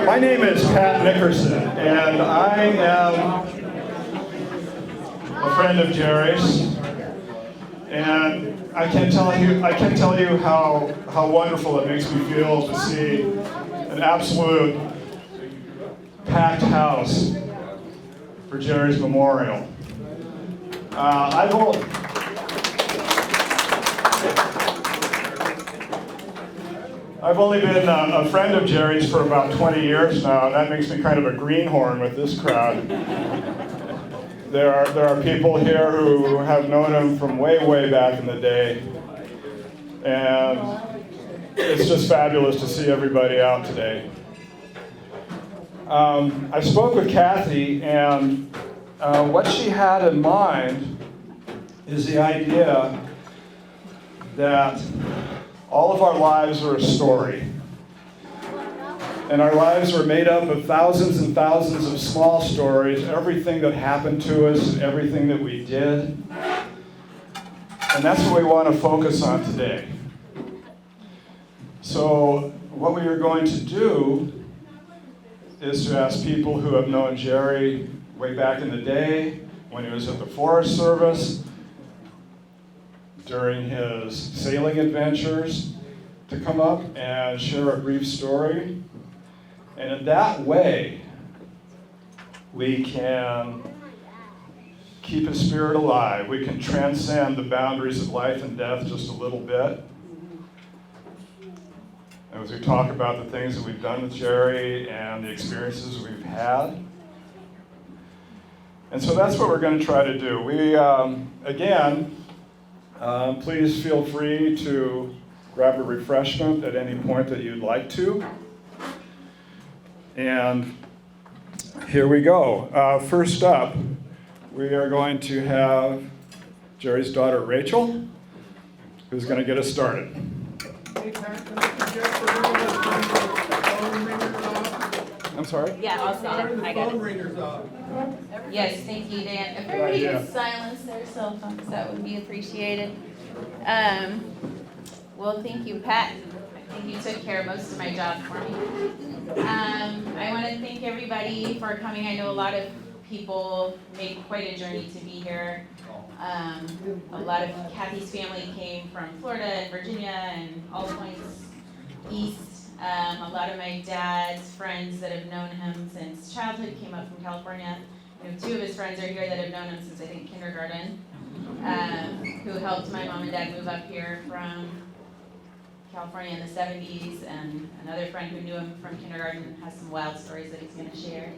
My name is Pat Nickerson, and I am a friend of Jerry's. And I can tell you how wonderful it makes me feel to see an absolute packed house for Jerry's memorial. I've only been a friend of Jerry's for about 20 years now, and that makes me kind of a greenhorn with this crowd. There are people here who have known him from way, way back in the day, and it's just fabulous to see everybody out today. I spoke with Kathy, and what she had in mind is the idea that all of our lives are a story. And our lives are made up of thousands and thousands of small stories, everything that happened to us, everything that we did. And that's what we want to focus on today. So what we are going to do is to ask people who have known Jerry way back in the day, when he was at the Forest Service, during his sailing adventures, to come up and share a brief story. And in that way, we can keep his spirit alive. We can transcend the boundaries of life and death just a little bit. And as we talk about the things that we've done with Jerry and the experiences we've had. And so that's what we're going to try to do. Please feel free to grab a refreshment at any point that you'd like to. And here we go. First up, we are going to have Jerry's daughter, Rachel, who's going to get us started. I'm sorry? Yeah, I'll say it. I got it. Yes, thank you, Dan. If everybody could silence their cell phones, that would be appreciated. Well, thank you, Pat. I think you took care of most of my job for me. I want to thank everybody for coming. I know a lot of people made quite a journey to be here. A lot of Kathy's family came from Florida and Virginia and all points east. A lot of my dad's friends that have known him since childhood came up from California. Two of his friends are here that have known him since, I think, kindergarten, who helped my mom and dad move up here from California in the 70s, and another friend who knew him from kindergarten has some wild stories that he's going to share.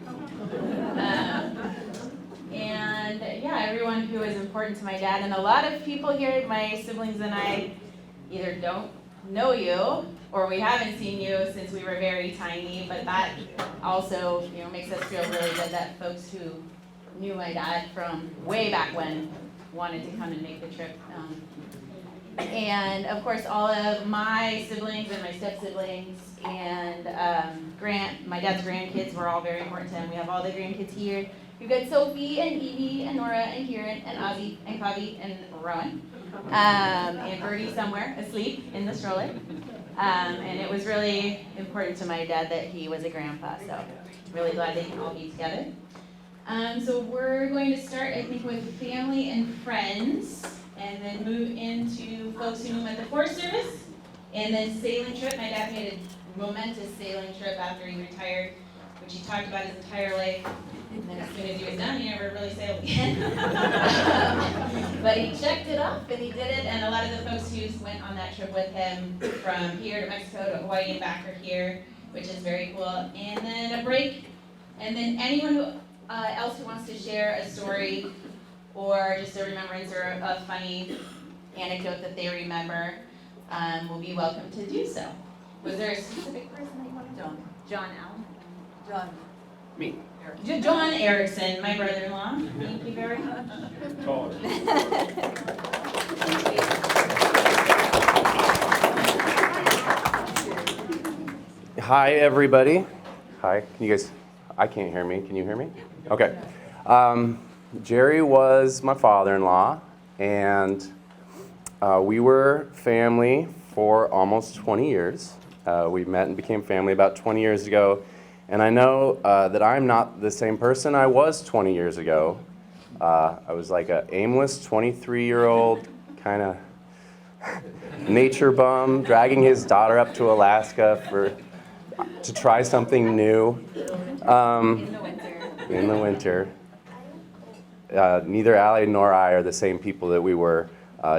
And yeah, everyone who is important to my dad, and a lot of people here, my siblings and I, either don't know you or we haven't seen you since we were very tiny, but that also, makes us feel really good that folks who knew my dad from way back when wanted to come and make the trip. And of course, all of my siblings and my step-siblings and my dad's grandkids were all very important to him. We have all the grandkids here. We've got Sophie and Evie and Nora and Kieran and Ozzy and Kavi and Rowan. And Birdie somewhere asleep in the stroller. And it was really important to my dad that he was a grandpa, so really glad they can all be together. So we're going to start, I think, with family and friends, and then move into folks who knew him at the Forest Service, and then sailing trip. My dad made a momentous sailing trip after he retired, which he talked about his entire life. And then as soon as he was done, he never really sailed again. But he checked it off, and he did it, and a lot of the folks who went on that trip with him from here to Mexico to Hawaii and back are here, which is very cool. And then a break, and then anyone else who wants to share a story or just a remembrance or a funny anecdote that they remember will be welcome to do so. Was there a specific person that you wanted to? John Allen? John. Me. John Erickson, my brother-in-law. Thank you very much. Hi, everybody. Hi. Can you guys? I can't hear me. Can you hear me? Okay. Jerry was my father-in-law, and we were family for almost 20 years. We met and became family about 20 years ago, And I know that I'm not the same person I was 20 years ago. I was like an aimless 23-year-old kind of nature bum, dragging his daughter up to Alaska to try something new. In the winter. Neither Allie nor I are the same people that we were.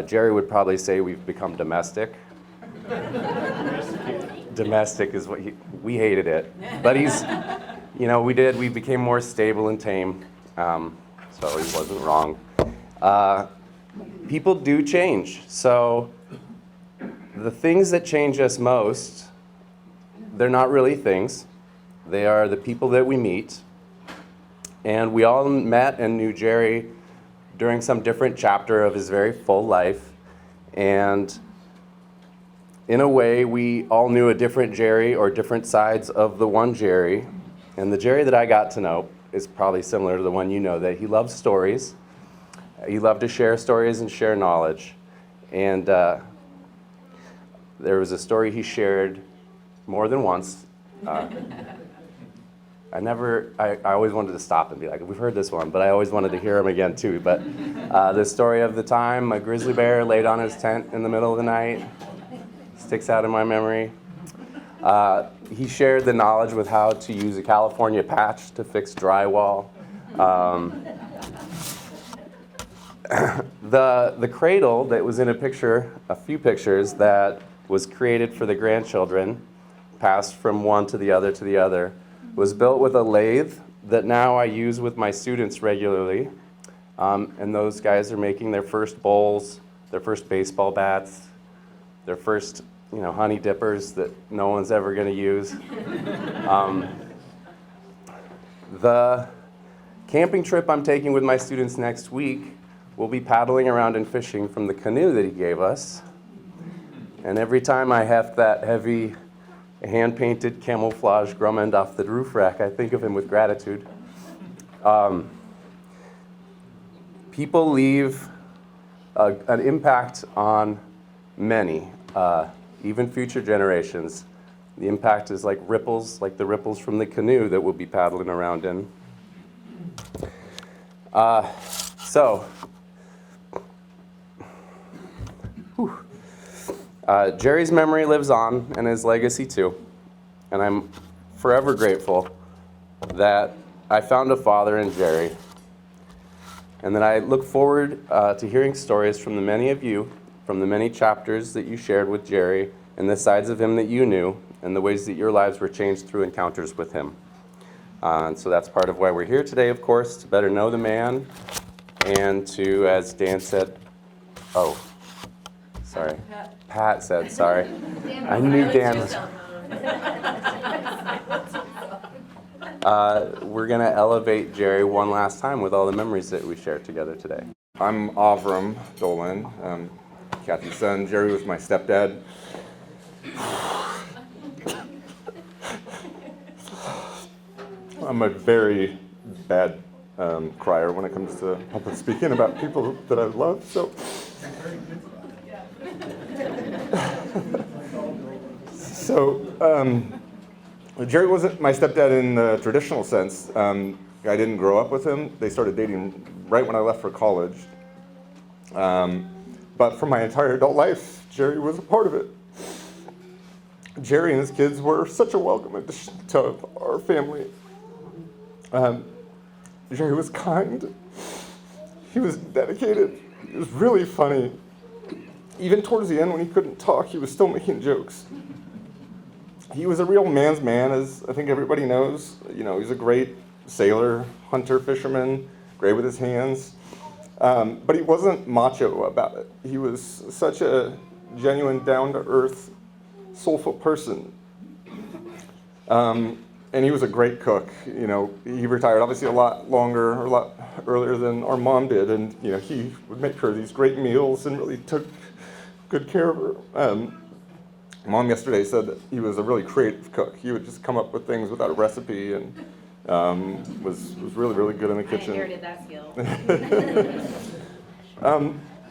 Jerry would probably say we've become domestic. Domestic is what we hated it. But we became more stable and tame. So he wasn't wrong. People do change. So the things that change us most, they're not really things. They are the people that we meet. And we all met and knew Jerry during some different chapter of his very full life. And in a way, we all knew a different Jerry or different sides of the one Jerry. And the Jerry that I got to know is probably similar to the one you know, that he loved stories. He loved to share stories and share knowledge. And there was a story he shared more than once. I always wanted to stop and be like, we've heard this one, but I always wanted to hear him again too. But the story of the time a grizzly bear laid on his tent in the middle of the night sticks out in my memory. He shared the knowledge with how to use a California patch to fix drywall. The cradle that was in a few pictures that was created for the grandchildren, passed from one to the other, was built with a lathe that now I use with my students regularly. And those guys are making their first bowls, their first baseball bats, their first honey dippers that no one's ever going to use. The camping trip I'm taking with my students next week, we'll be paddling around and fishing from the canoe that he gave us. And every time I heft that heavy hand-painted camouflage grumman off the roof rack, I think of him with gratitude. People leave an impact on many, even future generations. The impact is like ripples, like the ripples from the canoe that we'll be paddling around in. Jerry's memory lives on, and his legacy too. And I'm forever grateful that I found a father in Jerry. And that I look forward to hearing stories from the many of you, from the many chapters that you shared with Jerry, and the sides of him that you knew, and the ways that your lives were changed through encounters with him. And so that's part of why we're here today, of course, to better know the man, and to, as Dan said, Pat said, sorry. I knew Dan was. We're going to elevate Jerry one last time with all the memories that we shared together today. I'm Avram Dolan, Kathy's son. Jerry was my stepdad. I'm a very bad crier when it comes to public speaking about people that I love, so. Jerry wasn't my stepdad in the traditional sense. I didn't grow up with him. They started dating right when I left for college. But for my entire adult life, Jerry was a part of it. Jerry and his kids were such a welcome addition to our family. Jerry was kind. He was dedicated. He was really funny. Even towards the end when he couldn't talk, he was still making jokes. He was a real man's man, as I think everybody knows. He's a great sailor, hunter, fisherman, great with his hands. But he wasn't macho about it. He was such a genuine, down-to-earth, soulful person. And he was a great cook. He retired obviously a lot earlier than our mom did. And, he would make her these great meals and really took good care of her. Mom yesterday said that he was a really creative cook. He would just come up with things without a recipe and was really, really good in the kitchen. I inherited that skill.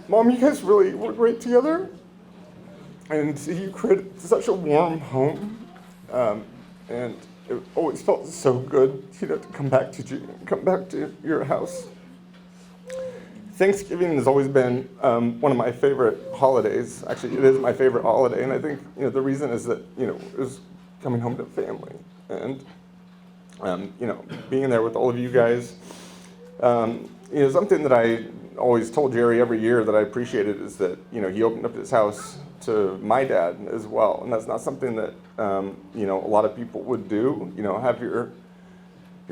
Mom, you guys really were great together. And you created such a warm home. And it always felt so good, to come back to your house. Thanksgiving has always been one of my favorite holidays. Actually, it is my favorite holiday, and I think the reason is that it was coming home to family and being there with all of you guys. Something that I always told Jerry every year that I appreciated is that he opened up his house to my dad as well, and that's not something that a lot of people would do. Have your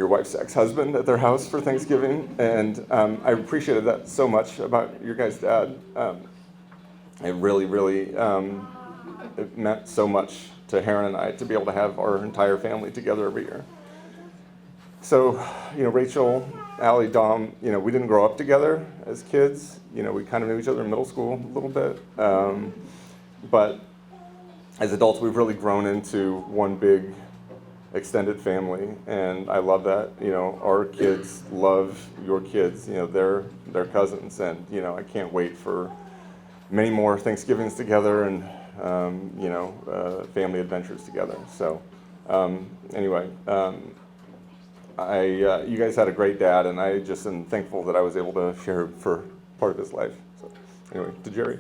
wife's ex-husband at their house for Thanksgiving, and I appreciated that so much about your guys' dad. It really, really it meant so much to Heron and I to be able to have our entire family together every year. So, Rachel, Allie, Dom, we didn't grow up together as kids. We kind of knew each other in middle school a little bit, but as adults, we've really grown into one big extended family, and I love that. Our kids love your kids. They're cousins, and I can't wait for many more Thanksgivings together and family adventures together. So anyway, you guys had a great dad, and I just am thankful that I was able to share for part of his life. So anyway, to Jerry.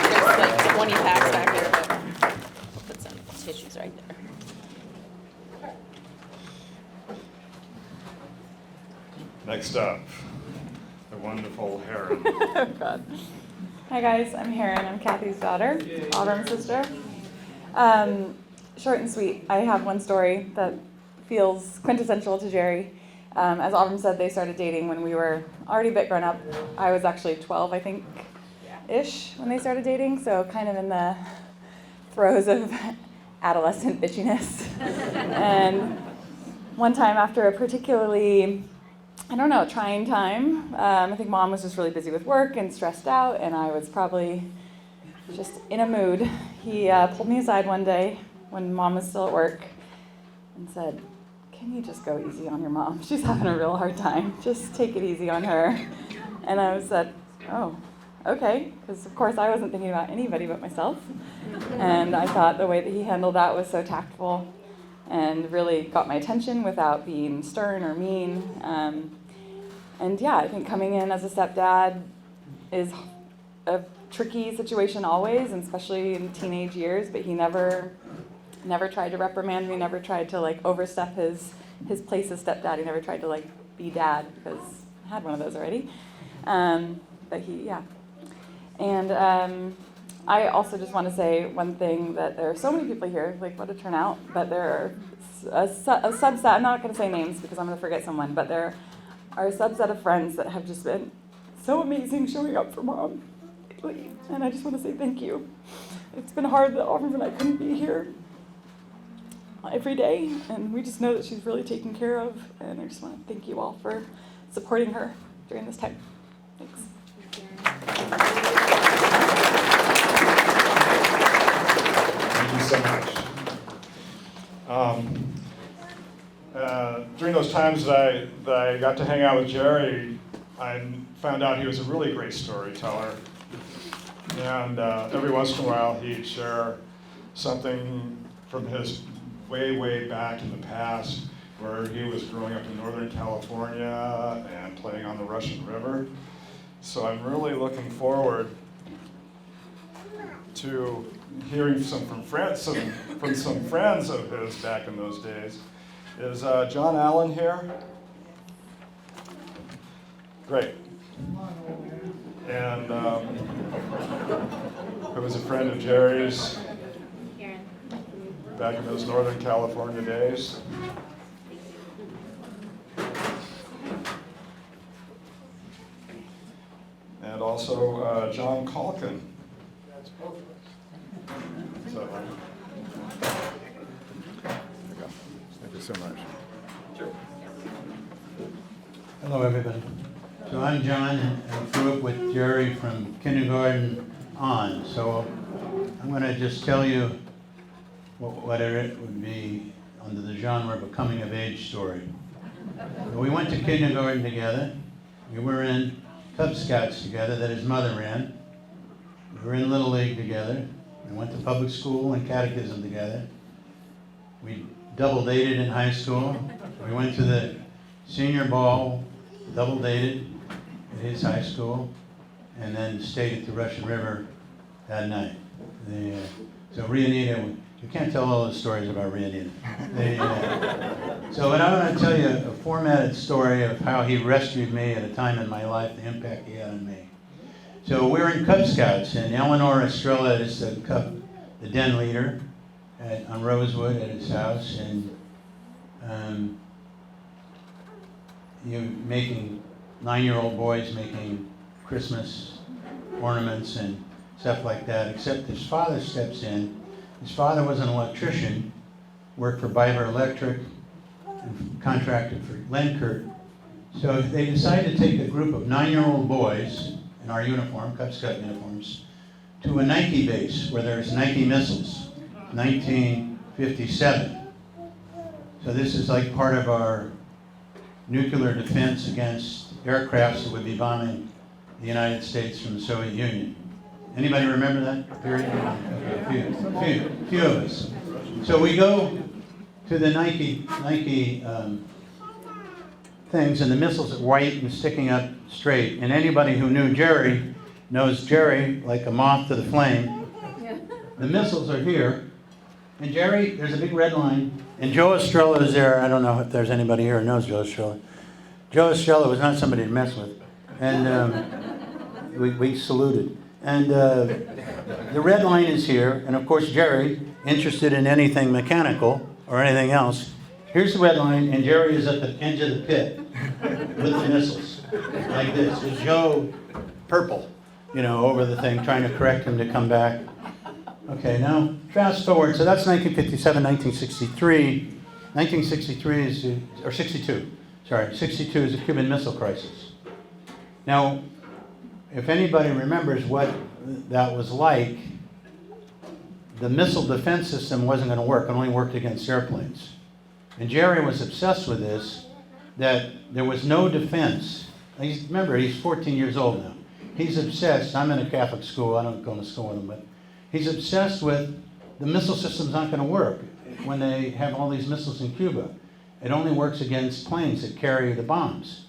There's like 20 packs back here, but I'll put some tissues right there. Next up, the wonderful Heron. Oh, God. Hi, guys. I'm Heron. I'm Kathy's daughter, Autumn's sister. Short and sweet. I have one story that feels quintessential to Jerry. As Autumn said, they started dating when we were already a bit grown up. I was actually 12, I think, ish, when they started dating, so kind of in the throes of adolescent bitchiness. And one time after a particularly trying time. I think Mom was just really busy with work and stressed out, and I was probably just in a mood. He pulled me aside one day when Mom was still at work and said, "Can you just go easy on your mom? She's having a real hard time. Just take it easy on her." And I said, "Oh, okay," because of course I wasn't thinking about anybody but myself. And I thought the way that he handled that was so tactful and really got my attention without being stern or mean. And yeah, I think coming in as a stepdad is a tricky situation always, and especially in teenage years, but he never tried to reprimand me, never tried to overstep his place as stepdad. He never tried to be dad, because I had one of those already. But yeah. And I also just want to say one thing, that there are so many people here, what a turnout, but there are a subset, I'm not going to say names because I'm going to forget someone, but there are a subset of friends that have just been so amazing showing up for Mom lately, and I just want to say thank you. It's been hard that Autumn and I couldn't be here every day, and we just know that she's really taken care of, and I just want to thank you all for supporting her during this time. Thanks. Thank you so much. During those times that I got to hang out with Jerry, I found out he was a really great storyteller. And every once in a while, he'd share something from his way back in the past, where he was growing up in Northern California and playing on the Russian River. So I'm really looking forward to hearing from some friends of his back in those days. Is John Allen here? Great. And who was a friend of Jerry's back in those Northern California days. And also John Calkin. So, Thank you so much. sure. Hello, everybody. So I'm John, and I grew up with Jerry from kindergarten on. So I'm going to just tell you whatever it would be under the genre of a coming-of-age story. So we went to kindergarten together. We were in Cub Scouts together that his mother ran. We were in Little League together. We went to public school and catechism together. We double dated in high school. We went to the senior ball, double dated at his high school, and then stayed at the Russian River that night. So Rianita, you can't tell all the stories about Rianita. So what I want to tell you, a formatted story of how he rescued me at a time in my life, the impact he had on me. So we're in Cub Scouts, and Eleanor Astrella is the den leader on Rosewood at his house, and you're making 9-year-old boys making Christmas ornaments and stuff like that, except his father steps in. His father was an electrician, worked for Biber Electric, and contracted for Lenkert. So they decided to take a group of 9-year-old boys in our uniform, Cub Scout uniforms, to a Nike base where there's Nike missiles, 1957. So this is like part of our nuclear defense against aircrafts that would be bombing the United States from the Soviet Union. Anybody remember that period? Okay, a few of us. So we go to the Nike things, and the missiles are white and sticking up straight. And anybody who knew Jerry knows Jerry like a moth to the flame. The missiles are here, and Jerry, there's a big red line, and Joe Astrella is there. I don't know if there's anybody here who knows Joe Astrella. Joe Astrella was not somebody to mess with, and we saluted. And the red line is here, and of course Jerry, interested in anything mechanical or anything else, here's the red line, and Jerry is at the edge of the pit with the missiles, like this. With Joe purple, over the thing, trying to correct him to come back. Okay, now fast forward. So that's 1957, 1963. 1963 is, or 62. Sorry, 62 is the Cuban Missile Crisis. Now, if anybody remembers what that was like, the missile defense system wasn't going to work. It only worked against airplanes. And Jerry was obsessed with this, that there was no defense. Remember, he's 14 years old now. He's obsessed. I'm in a Catholic school. I don't go to school with him, but he's obsessed with the missile system's not going to work when they have all these missiles in Cuba. It only works against planes that carry the bombs.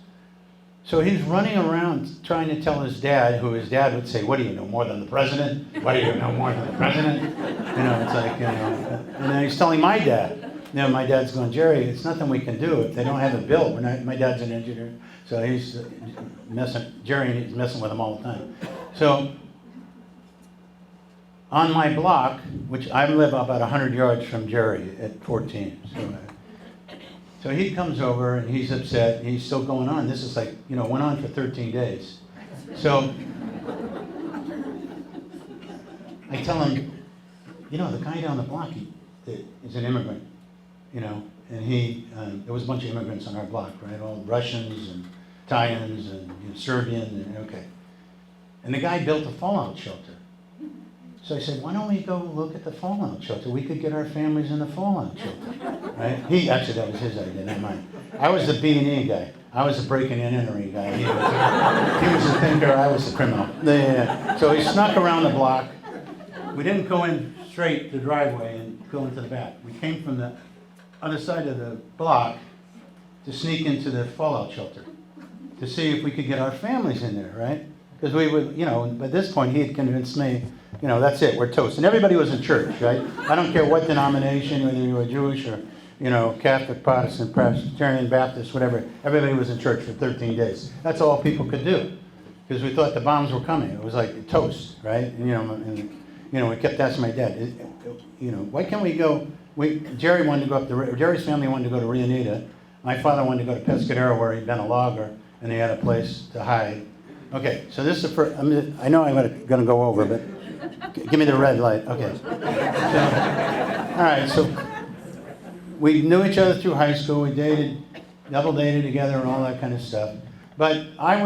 So he's running around trying to tell his dad, who his dad would say, "What do you know more than the president? What do you know more than the president?" It's like, and then he's telling my dad. My dad's going, "Jerry, it's nothing we can do if they don't have it built." My dad's an engineer, so he's Jerry is messing with him all the time. So on my block, which I live about 100 yards from Jerry at 14, so he comes over and he's upset. He's still going on. This is like, went on for 13 days. So I tell him, the guy down the block, is an immigrant, and there was a bunch of immigrants on our block, right? All Russians and Italians and Serbian, and the guy built a fallout shelter. So I said, why don't we go look at the fallout shelter? We could get our families in the fallout shelter, right? That was his idea, not mine. I was the B&E guy. I was the breaking and entering guy. He was the thinker, I was the criminal. So he snuck around the block. We didn't go in straight the driveway and go into the back. We came from the other side of the block to sneak into the fallout shelter to see if we could get our families in there, right? Because we would, by this point he had convinced me, that's it, we're toast. And everybody was in church, right? I don't care what denomination, whether you were Jewish or, Catholic, Protestant, Presbyterian, Baptist, whatever. Everybody was in church for 13 days. That's all people could do. Because we thought the bombs were coming. It was like toast, right? And we kept asking my dad, why can't we go? Jerry wanted to go up Jerry's family wanted to go to Rianita. My father wanted to go to Pescadero where he'd been a logger and they had a place to hide. Okay, so this is the first, I know I'm going to go over, but give me the red light. Okay. All right, so we knew each other through high school. We dated, double dated together and all that kind of stuff. But I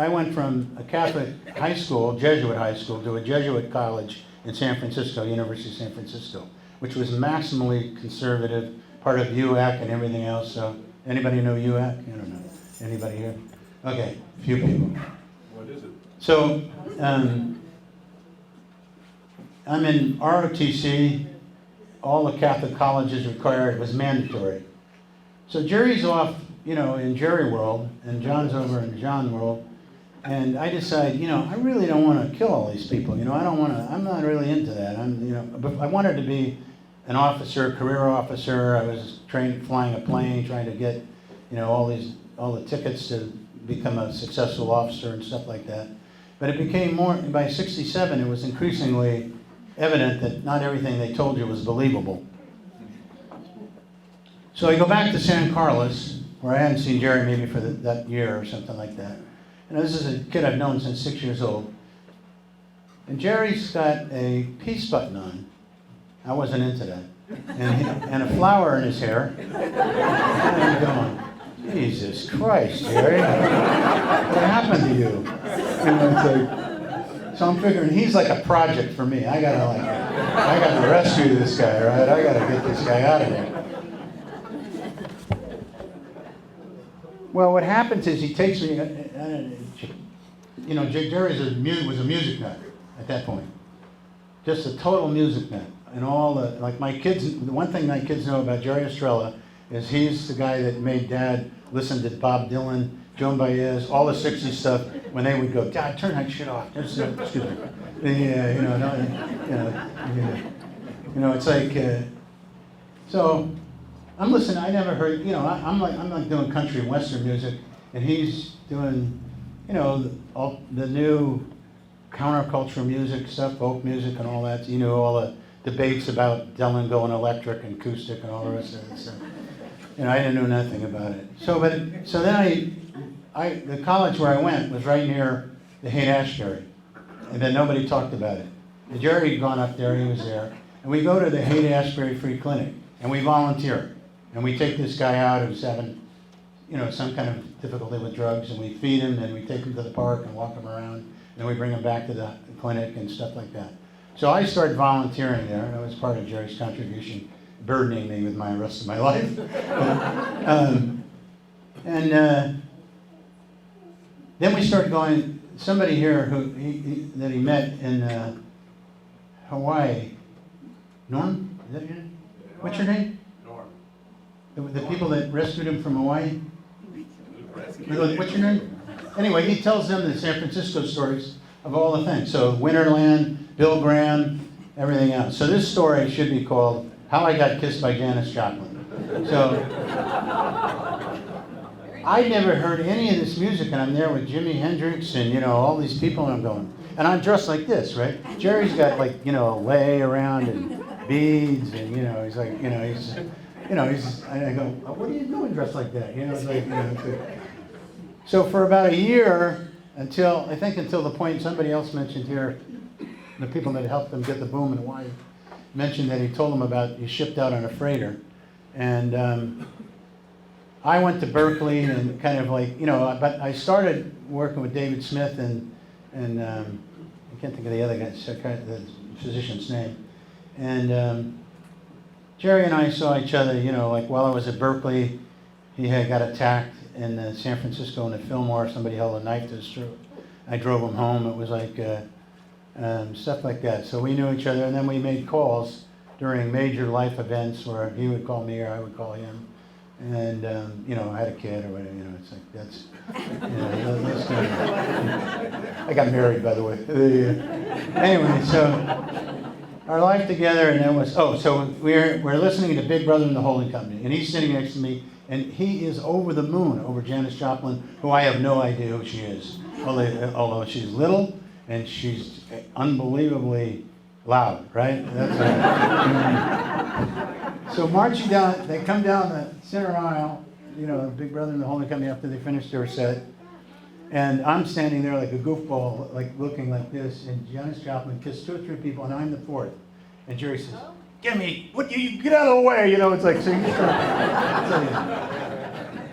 went from a Catholic high school, Jesuit high school, to a Jesuit college in San Francisco, University of San Francisco, which was maximally conservative, part of UAC and everything else. So anybody know UAC? I don't know. Anybody here? Okay, a few people. What is it? So I'm in ROTC. All the Catholic colleges required, it was mandatory. So Jerry's off, in Jerry world, and John's over in John world. And I decide, I really don't want to kill all these people. I'm not really into that. But I wanted to be an officer, career officer. I was trained flying a plane, trying to get, all the tickets to become a successful officer and stuff like that. But it became more, by 67, it was increasingly evident that not everything they told you was believable. So I go back to San Carlos, where I hadn't seen Jerry maybe for that year or something like that. And this is a kid I've known since 6 years old. And Jerry's got a peace button on. I wasn't into that. And a flower in his hair. And I'm going, Jesus Christ, Jerry. What happened to you? So I'm figuring he's like a project for me. I gotta rescue this guy, right? I gotta get this guy out of there. Well, what happens is he takes me, Jerry was a music nut at that point. Just a total music nut. And all my kids, the one thing my kids know about Jerry Astrella is he's the guy that made Dad listen to Bob Dylan, Joan Baez, all the 60s stuff, when they would go, Dad, turn that shit off. Excuse me. It's like, so I'm listening. I never heard, I'm like doing country and western music, and he's doing, all the new counterculture music stuff, folk music and all that. All the debates about Dylan going electric and acoustic and all the rest of it. So, I didn't know nothing about it. So then the college where I went was right near the Haight-Ashbury, and then nobody talked about it. And Jerry had gone up there, he was there, and we go to the Haight-Ashbury Free Clinic, and we volunteer, and we take this guy out who's having, some kind of difficulty with drugs, and we feed him, and we take him to the park and walk him around, and then we bring him back to the clinic and stuff like that. So I started volunteering there, and it was part of Jerry's contribution, burdening me with my rest of my life. Then we started going, somebody here that he met in Hawaii, Norm, is that your name? What's your name? Norm. The people that rescued him from Hawaii? What's your name? Anyway, he tells them the San Francisco stories of all the things. So Winterland, Bill Graham, everything else. So this story should be called How I Got Kissed by Janis Joplin. So I never heard any of this music, and I'm there with Jimi Hendrix and, all these people, and I'm going, and I'm dressed like this, right? Jerry's got a lei around and beads, and, he's like, I go, what are you doing dressed like that? So for about a year, until the point somebody else mentioned here, the people that helped them get the boom in Hawaii, mentioned that he told them about, he shipped out on a freighter. And I went to Berkeley and kind of but I started working with David Smith and I can't think of the other guy, the physician's name. And Jerry and I saw each other, while I was at Berkeley, he had got attacked in San Francisco in the Fillmore. Somebody held a knife to his throat. I drove him home. It was like stuff like that. So we knew each other, and then we made calls during major life events where he would call me or I would call him. And, I had a kid or whatever, it's like, that's kind of, I got married, by the way. Anyway, so our life together, and then so we're listening to Big Brother and the Holding Company, and he's sitting next to me, and he is over the moon over Janis Joplin, who I have no idea who she is, although she's little, and she's unbelievably loud, right? So marching down, they come down the center aisle, Big Brother and the Holding Company after they finished their set. And I'm standing there like a goofball, looking like this, and Janis Joplin kissed 2 or 3 people, and I'm the 4th. And Jerry says, you get out of the way, it's like, so you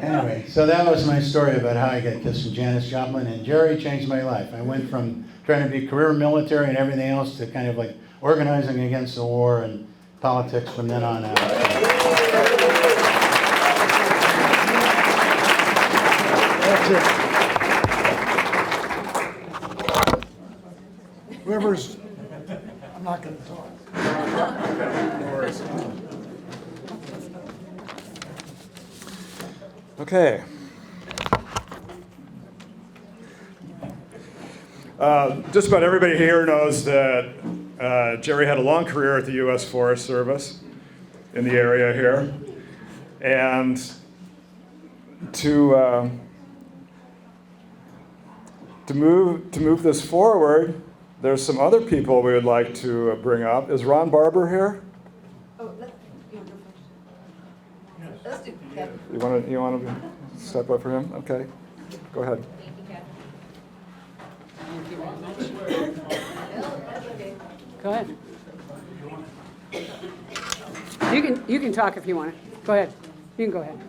Anyway, so that was my story about how I got kissed from Janis Joplin, and Jerry changed my life. I went from trying to be career military and everything else to kind of organizing against the war and politics from then on out. That's it. Whoever's, I'm not going to talk. Okay. Just about everybody here knows that Jerry had a long career at the U.S. Forest Service in the area here. And to move this forward, there's some other people we would like to bring up. Is Ron Barber here? Let's do Kevin. You want to step up for him? Okay, go ahead. Go ahead. You can talk if you want to. Go ahead. You can go ahead.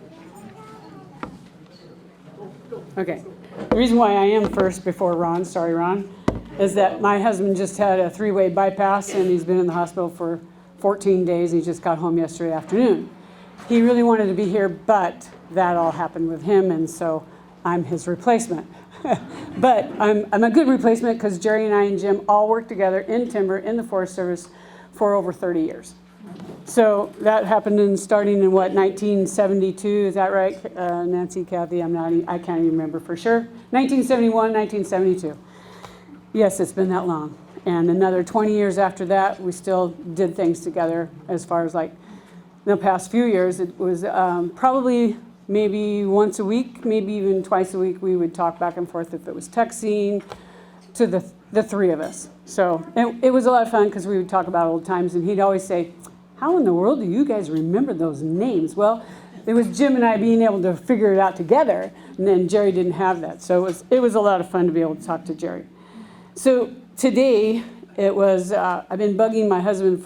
Okay. The reason why I am first before Ron, sorry Ron, is that my husband just had a 3-way bypass and he's been in the hospital for 14 days. He just got home yesterday afternoon. He really wanted to be here, but that all happened with him, and so I'm his replacement. But I'm a good replacement because Jerry and I and Jim all worked together in timber in the Forest Service for over 30 years. So that happened starting in what, 1972, is that right, Nancy, Kathy? I can't even remember for sure. 1971, 1972. Yes, it's been that long. And another 20 years after that, we still did things together. As far as like the past few years, it was probably maybe once a week, maybe even twice a week, we would talk back and forth if it was texting to the three of us. So it was a lot of fun because we would talk about old times, and he'd always say, how in the world do you guys remember those names? Well, it was Jim and I being able to figure it out together, and then Jerry didn't have that. So it was a lot of fun to be able to talk to Jerry. So today, it was, I've been bugging my husband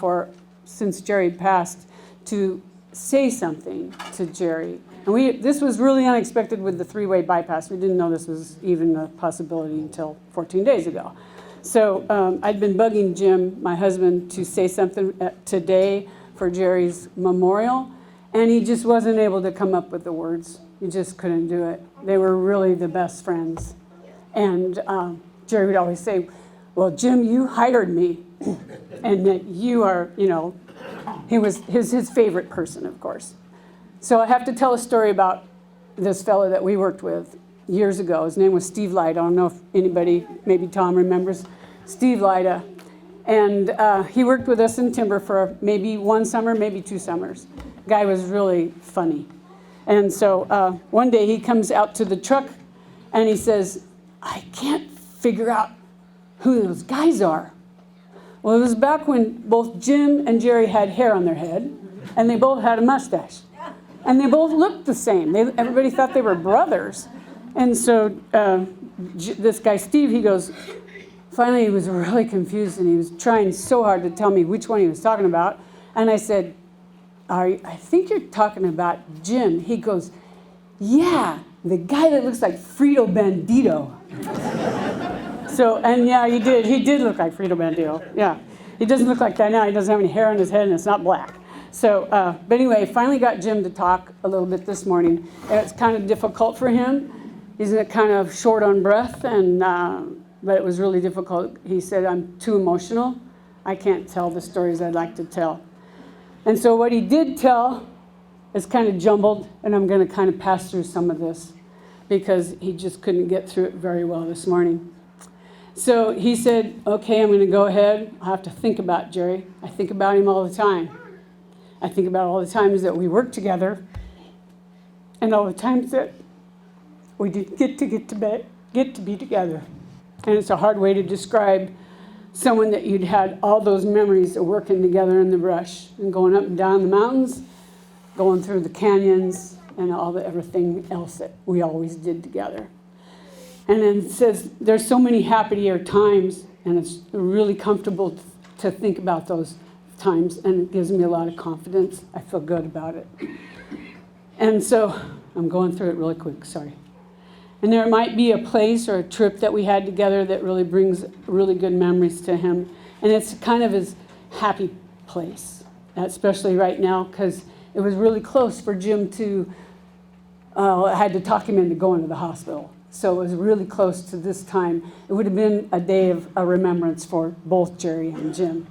since Jerry passed, to say something to Jerry. And this was really unexpected with the 3-way bypass. We didn't know this was even a possibility until 14 days ago. So I'd been bugging Jim, my husband, to say something today for Jerry's memorial, and he just wasn't able to come up with the words. He just couldn't do it. They were really the best friends. And Jerry would always say, well, Jim, you hired me, and that you are, he was his favorite person, of course. So I have to tell a story about this fellow that we worked with years ago. His name was Steve Lyda. I don't know if anybody, maybe Tom remembers Steve Lyda. And he worked with us in timber for maybe one summer, maybe 2 summers. Guy was really funny. And so one day he comes out to the truck and he says, I can't figure out who those guys are. Well, it was back when both Jim and Jerry had hair on their head, and they both had a mustache. And they both looked the same. Everybody thought they were brothers. And so this guy, Steve, he goes, finally he was really confused, and he was trying so hard to tell me which one he was talking about. And I said, I think you're talking about Jim. He goes, yeah, the guy that looks like Frito Bandito. So, and yeah, he did. He did look like Frito Bandito. Yeah. He doesn't look like that now. He doesn't have any hair on his head, and it's not black. So, but anyway, finally got Jim to talk a little bit this morning. It's kind of difficult for him. He's kind of short on breath, and but it was really difficult. He said, I'm too emotional. I can't tell the stories I'd like to tell. And so what he did tell is kind of jumbled, and I'm going to kind of pass through some of this because he just couldn't get through it very well this morning. So he said, okay, I'm going to go ahead. I'll have to think about Jerry. I think about him all the time. I think about all the times that we worked together and all the times that we didn't get to be together. And it's a hard way to describe someone that you'd had all those memories of working together in the brush and going up and down the mountains, going through the canyons, and everything else that we always did together. And then it says there's so many happier times, and it's really comfortable to think about those times, and it gives me a lot of confidence. I feel good about it. And so I'm going through it really quick, sorry. And there might be a place or a trip that we had together that really brings really good memories to him. And it's kind of his happy place, especially right now, because it was really close for Jim to, I had to talk him into going to the hospital. So it was really close to this time. It would have been a day of a remembrance for both Jerry and Jim,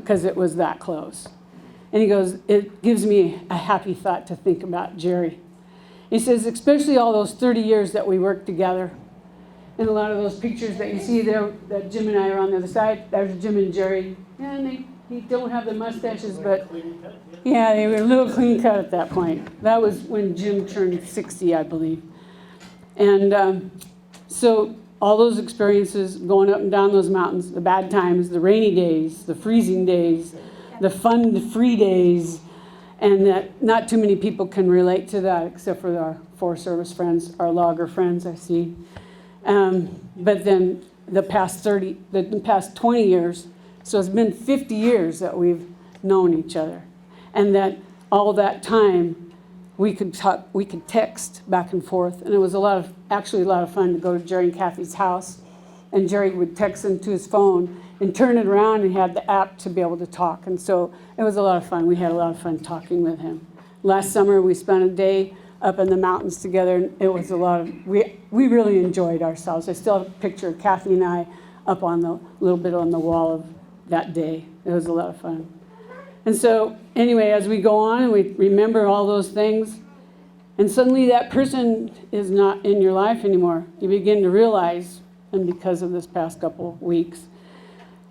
because it was that close. And he goes, it gives me a happy thought to think about Jerry. He says, especially all those 30 years that we worked together. And a lot of those pictures that you see there, that Jim and I are on the other side, there's Jim and Jerry. And they don't have the mustaches, but yeah, they were a little clean cut at that point. That was when Jim turned 60, I believe. And so all those experiences, going up and down those mountains, the bad times, the rainy days, the freezing days, the fun, the free days, and that not too many people can relate to that except for our Forest Service friends, our logger friends I see. But then the past 20 years, so it's been 50 years that we've known each other. And that all that time we could talk, we could text back and forth. And it was actually a lot of fun to go to Jerry and Kathy's house. And Jerry would text into his phone and turn it around and had the app to be able to talk. And so it was a lot of fun. We had a lot of fun talking with him. Last summer we spent a day up in the mountains together, and it was we really enjoyed ourselves. I still have a picture of Kathy and I up on the little bit on the wall of that day. It was a lot of fun. And so anyway, as we go on and we remember all those things, and suddenly that person is not in your life anymore, you begin to realize, and because of this past couple of weeks,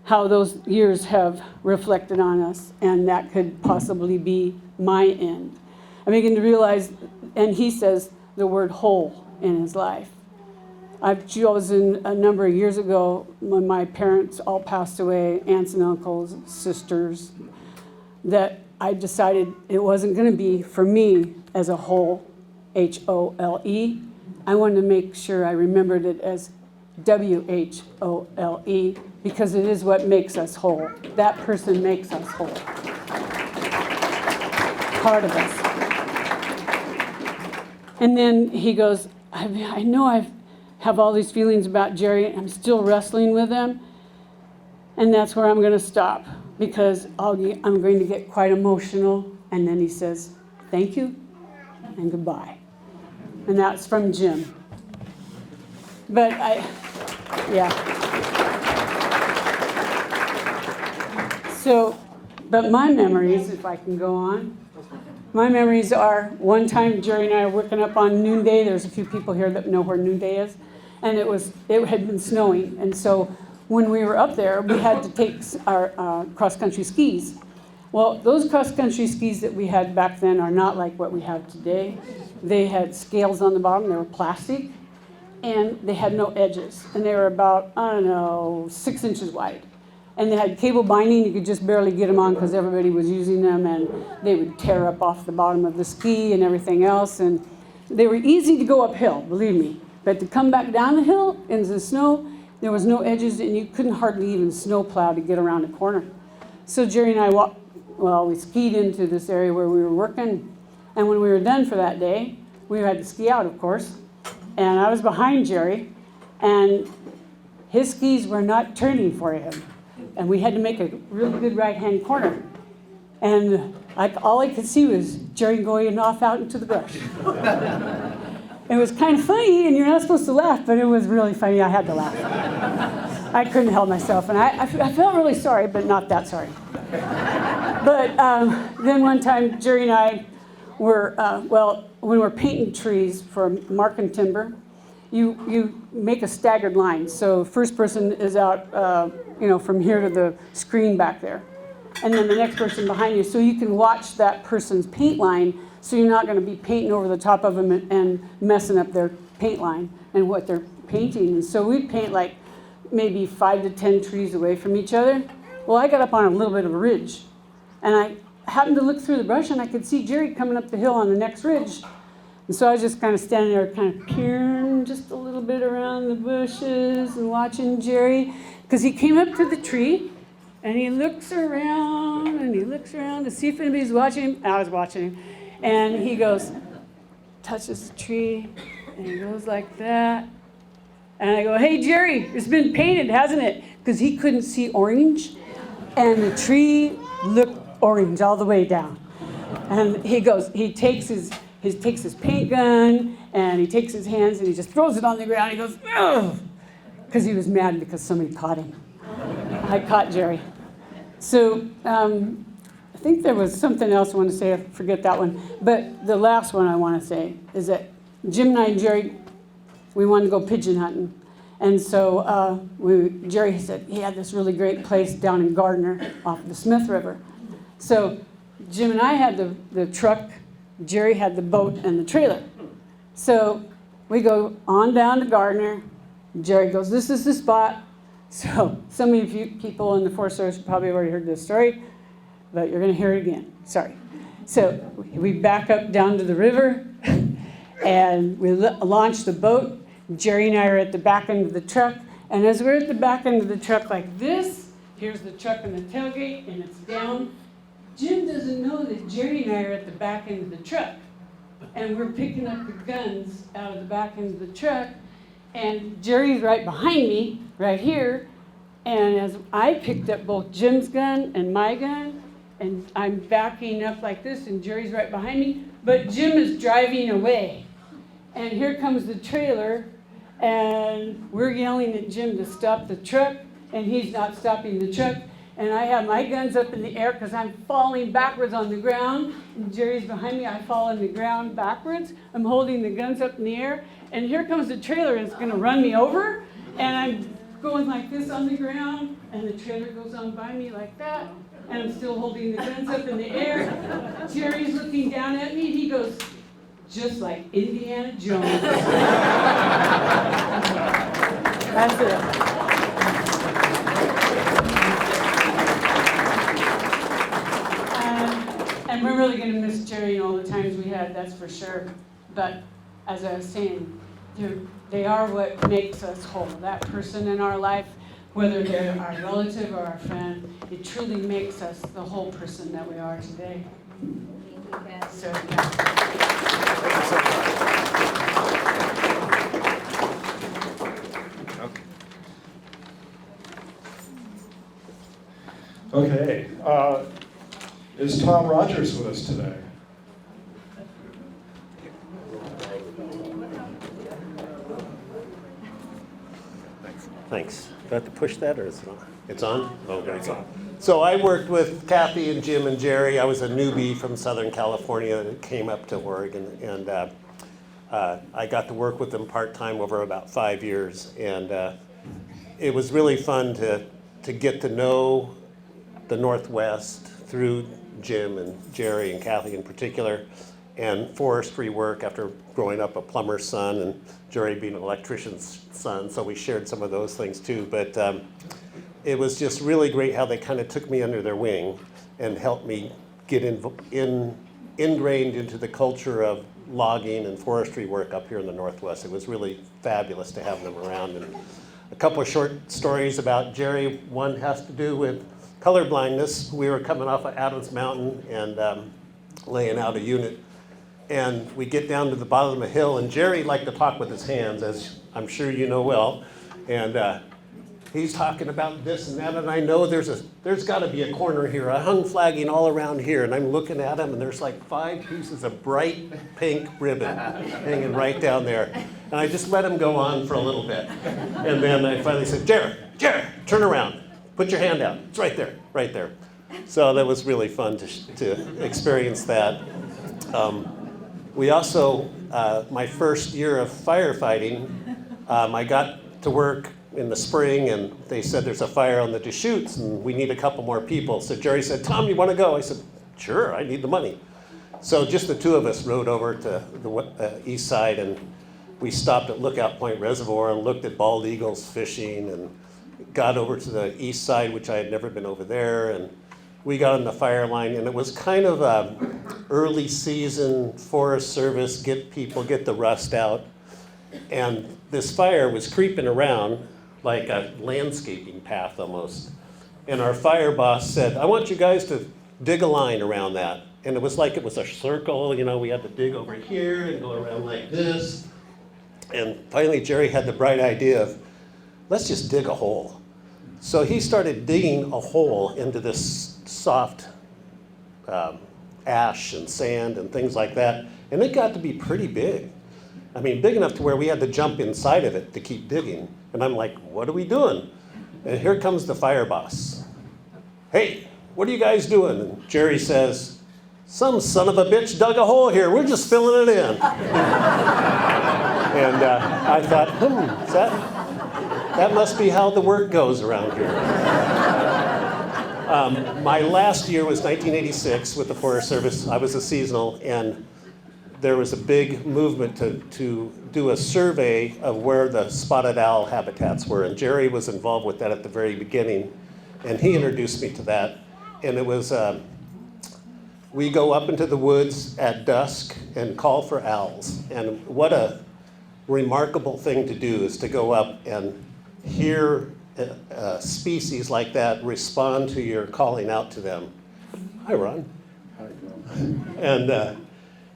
how those years have reflected on us, and that could possibly be my end. I begin to realize, and he says the word whole in his life. I've chosen a number of years ago when my parents all passed away, aunts and uncles, sisters, that I decided it wasn't going to be for me as a whole, H-O-L-E. I wanted to make sure I remembered it as W-H-O-L-E, because it is what makes us whole. That person makes us whole. Part of us. And then he goes, I know I have all these feelings about Jerry, and I'm still wrestling with them, and that's where I'm going to stop, because I'm going to get quite emotional. And then he says, thank you and goodbye. And that's from Jim. But So, but my memories, if I can go on, my memories are one time Jerry and I were working up on Noonday. There's a few people here that know where Noonday is. And it had been snowing. And so when we were up there, we had to take our cross-country skis. Well, those cross-country skis that we had back then are not like what we have today. They had scales on the bottom. They were plastic. And they had no edges. And they were about, 6 inches wide. And they had cable binding. You could just barely get them on because everybody was using them. And they would tear up off the bottom of the ski and everything else. And they were easy to go uphill, believe me. But to come back down the hill into the snow, there was no edges, and you couldn't hardly even snow plow to get around a corner. So Jerry and I we skied into this area where we were working. And when we were done for that day, we had to ski out, of course. And I was behind Jerry, and his skis were not turning for him. And we had to make a really good right-hand corner. And all I could see was Jerry going off out into the brush. It was kind of funny, and you're not supposed to laugh, but it was really funny. I had to laugh. I couldn't help myself, and I felt really sorry, but not that sorry. But then one time, Jerry and I were, when we're painting trees for marking timber, you make a staggered line. So first person is out, from here to the screen back there. And then the next person behind you. So you can watch that person's paint line, so you're not going to be painting over the top of them and messing up their paint line and what they're painting. And so we'd paint like maybe 5 to 10 trees away from each other. Well, I got up on a little bit of a ridge, and I happened to look through the brush, and I could see Jerry coming up the hill on the next ridge. And so I was just kind of standing there, kind of peering just a little bit around the bushes and watching Jerry, because he came up to the tree, and he looks around to see if anybody's watching him. I was watching him. And he goes, touches the tree, and he goes like that. And I go, hey, Jerry, it's been painted, hasn't it? Because he couldn't see orange, and the tree looked orange all the way down. And he goes, he takes his paint gun, and he takes his hands, and he just throws it on the ground. He goes, ugh, because he was mad because somebody caught him. I caught Jerry. So I think there was something else I want to say. I forget that one. But the last one I want to say is that Jim and I and Jerry, we wanted to go pigeon hunting. And so Jerry said he had this really great place down in Gardner off the Smith River. So Jim and I had the truck, Jerry had the boat and the trailer. So we go on down to Gardner. Jerry goes, this is the spot. So some of you people in the Forest Service probably already heard this story, but you're going to hear it again. Sorry. So we back up down to the river, and we launch the boat. Jerry and I are at the back end of the truck, and as we're at the back end of the truck like this, here's the truck and the tailgate, and it's down. Jim doesn't know that Jerry and I are at the back end of the truck, and we're picking up the guns out of the back end of the truck, and Jerry's right behind me, right here, and as I picked up both Jim's gun and my gun, and I'm backing up like this, and Jerry's right behind me, but Jim is driving away. And here comes the trailer, and we're yelling at Jim to stop the truck, and he's not stopping the truck. And I have my guns up in the air because I'm falling backwards on the ground, and Jerry's behind me. I fall on the ground backwards. I'm holding the guns up in the air, and here comes the trailer, and it's going to run me over. And I'm going like this on the ground, and the trailer goes on by me like that, and I'm still holding the guns up in the air. Jerry's looking down at me. He goes, just like Indiana Jones. That's it. And we're really going to miss Jerry and all the times we had, that's for sure. But as I was saying, they are what makes us whole. That person in our life, whether they're our relative or our friend, it truly makes us the whole person that we are today. So, Okay. Is Tom Rogers with us today? Thanks. Do I have to push that, or is it on? It's on? Oh, there it's on. So I worked with Kathy and Jim and Jerry. I was a newbie from Southern California that came up to Oregon, and I got to work with them part-time over about 5 years, and it was really fun to get to know the Northwest through Jim and Jerry and Kathy in particular, and forestry work after growing up a plumber's son and Jerry being an electrician's son, so we shared some of those things too. But it was just really great how they kind of took me under their wing and helped me get ingrained into the culture of logging and forestry work up here in the Northwest. It was really fabulous to have them around. And a couple of short stories about Jerry. One has to do with color blindness. We were coming off of Adams Mountain and laying out a unit. And we get down to the bottom of the hill, and Jerry liked to talk with his hands, as I'm sure you know well. And he's talking about this and that, and I know there's got to be a corner here. I hung flagging all around here, and I'm looking at him, and there's like 5 pieces of bright pink ribbon hanging right down there. And I just let him go on for a little bit. And then I finally said, Jerry, turn around. Put your hand out. It's right there, right there. So that was really fun to experience that. We also, my first year of firefighting, I got to work in the spring, and they said there's a fire on the Deschutes, and we need a couple more people. So Jerry said, Tom, you want to go? I said, sure, I need the money. So just the two of us rode over to the east side, and we stopped at Lookout Point Reservoir and looked at bald eagles fishing, and got over to the east side, which I had never been over there, and we got on the fire line, and it was kind of a early season Forest Service, get the rust out. And this fire was creeping around like a landscaping path almost. And our fire boss said, I want you guys to dig a line around that. And it was like it was a circle, we had to dig over here and go around like this. And finally Jerry had the bright idea of, let's just dig a hole. So he started digging a hole into this soft ash and sand and things like that. And it got to be pretty big. I mean, big enough to where we had to jump inside of it to keep digging. And I'm like, what are we doing? And here comes the fire boss. "Hey, what are you guys doing?" And Jerry says, "Some son of a bitch dug a hole here. We're just filling it in." And I thought, that must be how the work goes around here. My last year was 1986 with the Forest Service. I was a seasonal, and there was a big movement to do a survey of where the spotted owl habitats were. And Jerry was involved with that at the very beginning, and he introduced me to that. And it was, we go up into the woods at dusk and call for owls. And what a remarkable thing to do is to go up and hear a species like that respond to your calling out to them. Hi, Ron. And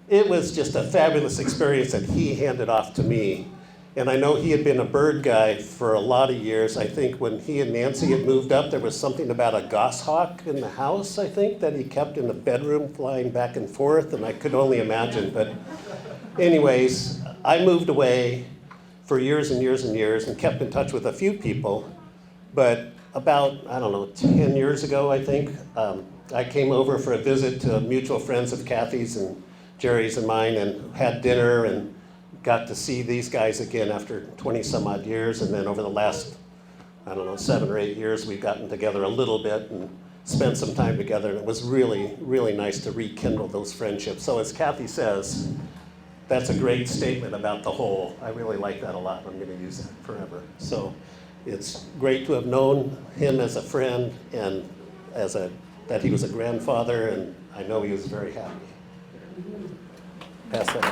it was just a fabulous experience that he handed off to me. And I know he had been a bird guy for a lot of years. I think when he and Nancy had moved up, there was something about a goshawk in the house, I think, that he kept in the bedroom flying back and forth, and I could only imagine. But anyways, I moved away for years and years and years and kept in touch with a few people. But about, 10 years ago, I think, I came over for a visit to mutual friends of Kathy's and Jerry's and mine, and had dinner and got to see these guys again after 20 some odd years. And then over the last, 7 or 8 years, we've gotten together a little bit and spent some time together. And it was really, really nice to rekindle those friendships. So as Kathy says, that's a great statement about the whole. I really like that a lot. I'm going to use that forever. So it's great to have known him as a friend and that he was a grandfather, and I know he was very happy. Pass that.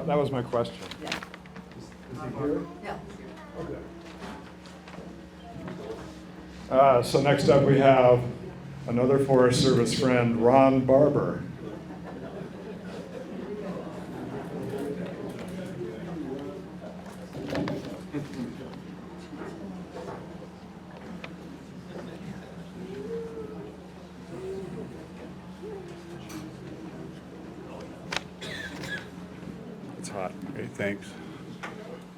That was my question. Yeah. Is he here? Yeah. Okay. So next up we have another Forest Service friend, Ron Barber. It's hot. Okay, thanks.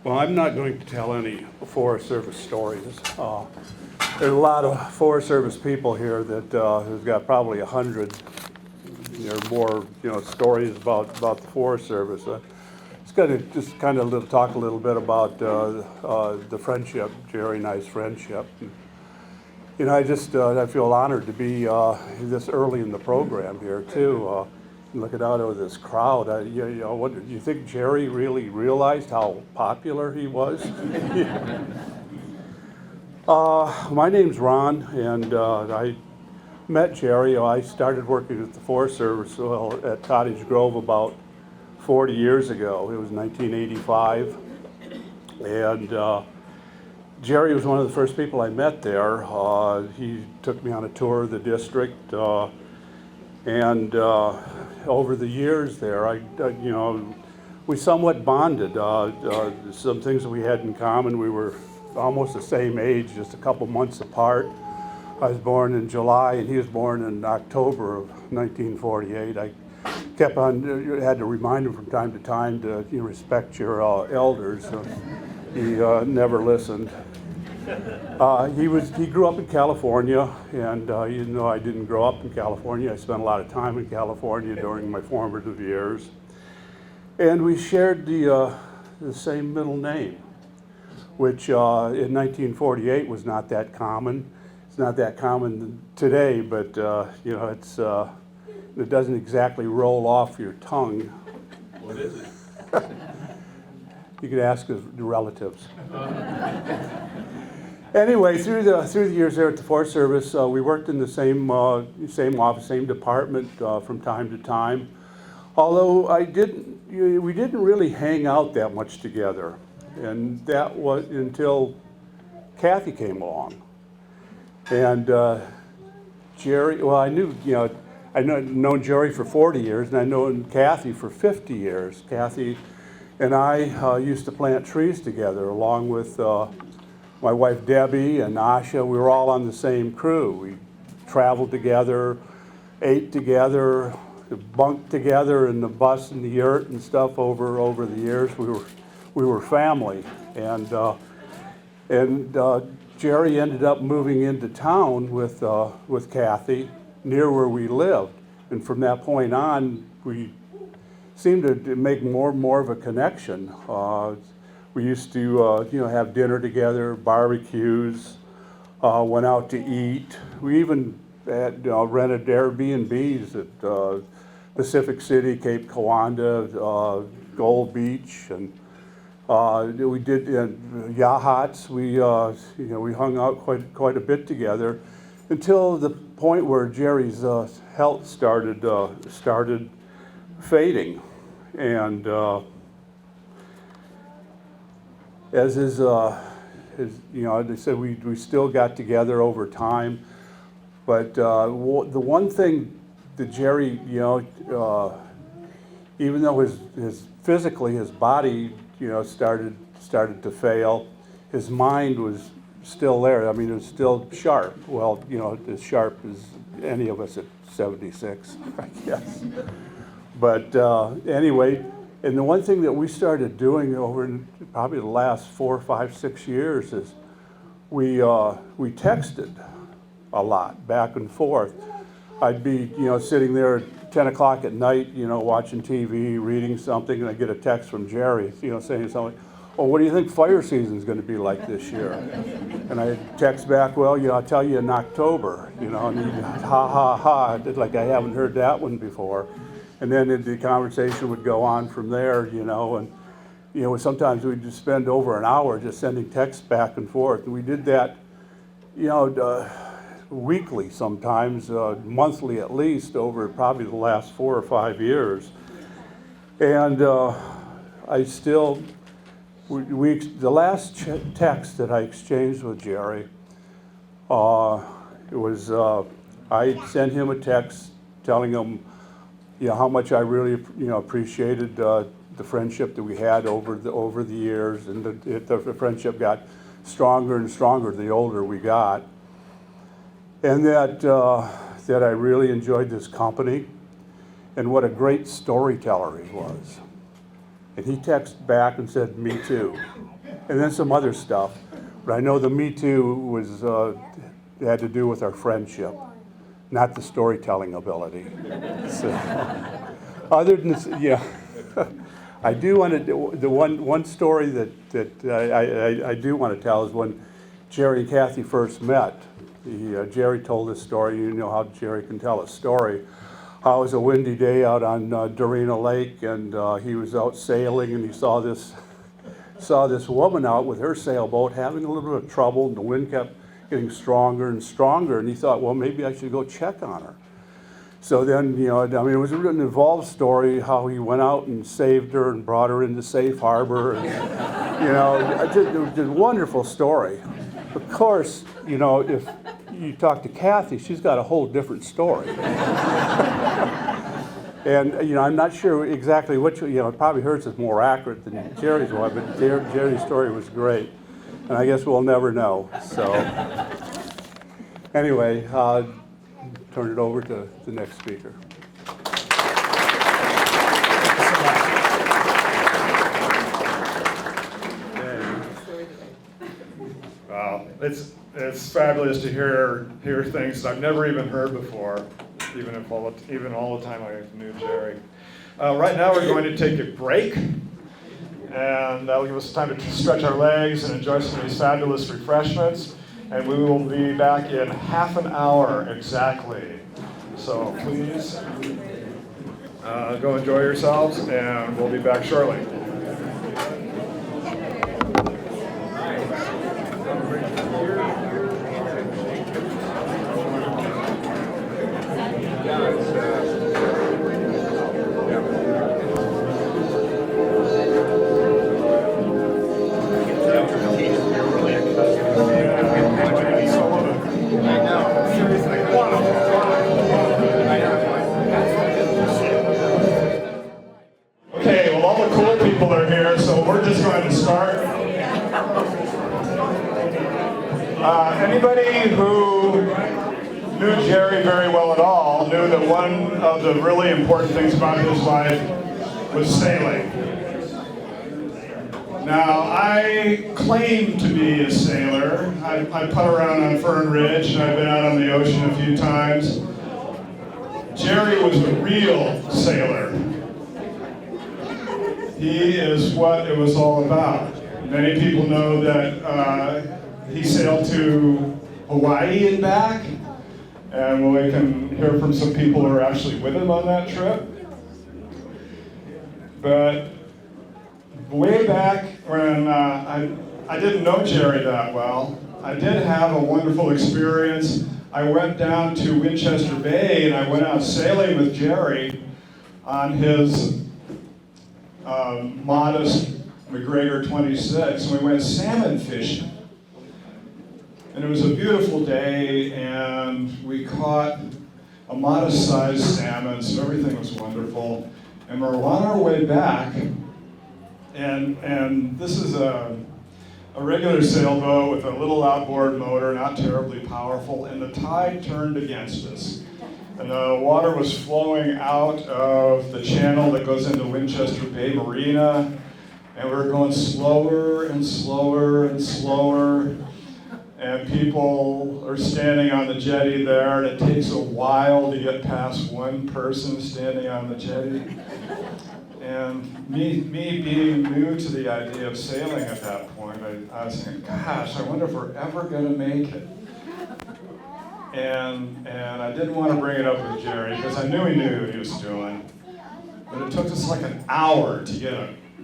Well, I'm not going to tell any Forest Service stories. There's a lot of Forest Service people here that has got probably 100 or more, stories about the Forest Service. It's going to just kind of talk a little bit about the friendship, Jerry and I's friendship. I feel honored to be this early in the program here too. Looking out over this crowd, what do you think Jerry really realized how popular he was? My name's Ron, and I met Jerry. I started working at the Forest Service at Cottage Grove about 40 years ago. It was 1985, and Jerry was one of the first people I met there. He took me on a tour of the district, and over the years there, we somewhat bonded. Some things that we had in common. We were almost the same age, just a couple months apart. I was born in July, and he was born in October of 1948. I had to remind him from time to time to respect your elders. He never listened. He grew up in California, and even though I didn't grow up in California, I spent a lot of time in California during my formative years. And we shared the same middle name, which in 1948 was not that common. It's not that common today, but it doesn't exactly roll off your tongue. What is it? You could ask the relatives. Anyway, through the years there at the Forest Service, we worked in the same office, same department from time to time. Although we didn't really hang out that much together, and that was until Kathy came along. And Jerry, well, I'd known Jerry for 40 years, and I'd known Kathy for 50 years. Kathy and I used to plant trees together, along with my wife Debbie and Asha. We were all on the same crew. We traveled together, ate together, bunked together in the bus and the yurt and stuff over the years. We were family, and Jerry ended up moving into town with Kathy near where we lived, and from that point on, we seemed to make more and more of a connection. We used to have dinner together, barbecues, went out to eat. We even had rented Airbnbs at Pacific City, Cape Kiwanda, Gold Beach, and we did yachts. We we hung out quite a bit together until the point where Jerry's health started fading, and as his they said, we still got together over time, but the one thing that Jerry, even though his physically his body started to fail, his mind was still there. I mean, it was still sharp. Well, as sharp as any of us at 76, I guess. But anyway, and the one thing that we started doing over in probably the last 4, 5, 6 years is we texted a lot back and forth. I'd be sitting there at 10 o'clock at night, watching TV, reading something, and I get a text from Jerry, saying something. Oh, what do you think fire season's going to be like this year? And I text back, well, I'll tell you in October, and he'd, ha ha ha, like I haven't heard that one before. And then the conversation would go on from there, and sometimes we'd just spend over an hour just sending texts back and forth. And we did that, weekly sometimes, monthly at least, over probably the last 4 or 5 years. And I still, the last text that I exchanged with Jerry, it was, I sent him a text telling him, how much I really, appreciated the friendship that we had over the years, and the friendship got stronger and stronger the older we got, and that I really enjoyed this company, and what a great storyteller he was. And he texted back and said, "Me too," and then some other stuff. But I know the "me too" was had to do with our friendship, not the storytelling ability. So, other than I do want to, the one story that I do want to tell is when Jerry and Kathy first met. Jerry told this story. You know how Jerry can tell a story. How it was a windy day out on Dorena Lake, and he was out sailing, and he saw this woman out with her sailboat having a little bit of trouble, and the wind kept getting stronger and stronger, and he thought, well, maybe I should go check on her. So then, it was an involved story how he went out and saved her and brought her into safe harbor, and just a wonderful story. Of course, if you talk to Kathy, she's got a whole different story. And I'm not sure exactly which, probably hers is more accurate than Jerry's one, but Jerry's story was great. And I guess we'll never know. So anyway, turn it over to the next speaker. Wow, it's fabulous to hear things I've never even heard before, even all the time I knew Jerry. Right now we're going to take a break, and that'll give us time to stretch our legs and enjoy some of these fabulous refreshments. And we will be back in half an hour exactly. So please go enjoy yourselves, and we'll be back shortly. Okay, well, all the cool people knew Jerry very well at all knew that one of the really important things about his life was sailing. Now, I claim to be a sailor. I putt around on Fern Ridge, and I've been out on the ocean a few times. Jerry was a real sailor. He is what it was all about. Many people know that he sailed to Hawaii and back, and we can hear from some people who were actually with him on that trip. But way back when I didn't know Jerry that well, I did have a wonderful experience. I went down to Winchester Bay and I went out sailing with Jerry on his modest McGregor 26, and we went salmon fishing. And it was a beautiful day, and we caught a modest-sized salmon, so everything was wonderful. And we're on our way back, and this is a regular sailboat with a little outboard motor, not terribly powerful, and the tide turned against us. And the water was flowing out of the channel that goes into Winchester Bay Marina, and we were going slower and slower and slower, and people are standing on the jetty there, and it takes a while to get past one person standing on the jetty. And me being new to the idea of sailing at that point, I was thinking, gosh, I wonder if we're ever going to make it. And I didn't want to bring it up with Jerry because I knew he knew what he was doing. But it took us like an hour to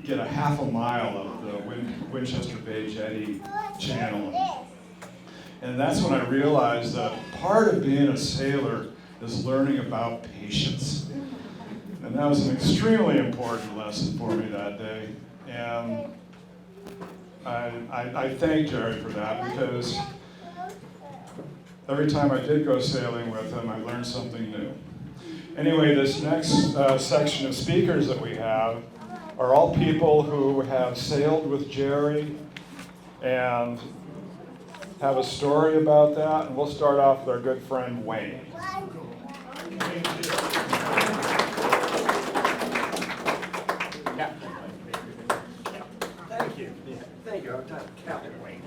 get a half a mile of the Winchester Bay Jetty channel. And that's when I realized that part of being a sailor is learning about patience. And that was an extremely important lesson for me that day. And I thank Jerry for that, because every time I did go sailing with him, I learned something new. Anyway, this next section of speakers that we have are all people who have sailed with Jerry and have a story about that. And we'll start off with our good friend Wayne. Thank you. Thank you. I'm Captain Wayne.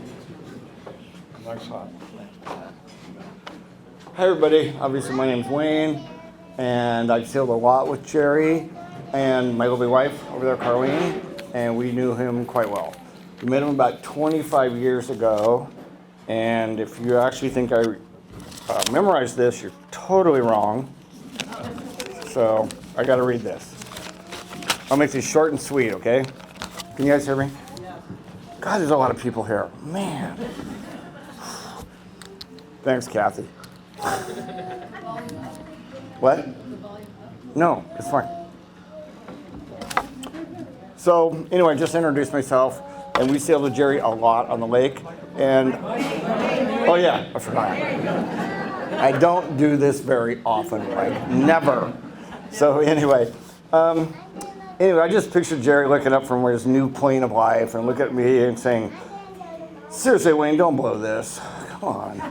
Next slide. Hi, everybody. Obviously, my name's Wayne, and I've sailed a lot with Jerry and my lovely wife over there, Carlene, and we knew him quite well. We met him about 25 years ago, and if you actually think I memorized this, you're totally wrong. So I got to read this. I'll make this short and sweet, okay? Can you guys hear me? God, there's a lot of people here. Man. Thanks, Kathy. What? No, it's fine. So anyway, just introduce myself, and we sailed with Jerry a lot on the lake. And oh yeah, I forgot. I don't do this very often, like never. So anyway, I just pictured Jerry looking up from his new plane of life and look at me and saying, "Seriously, Wayne, don't blow this. Come on."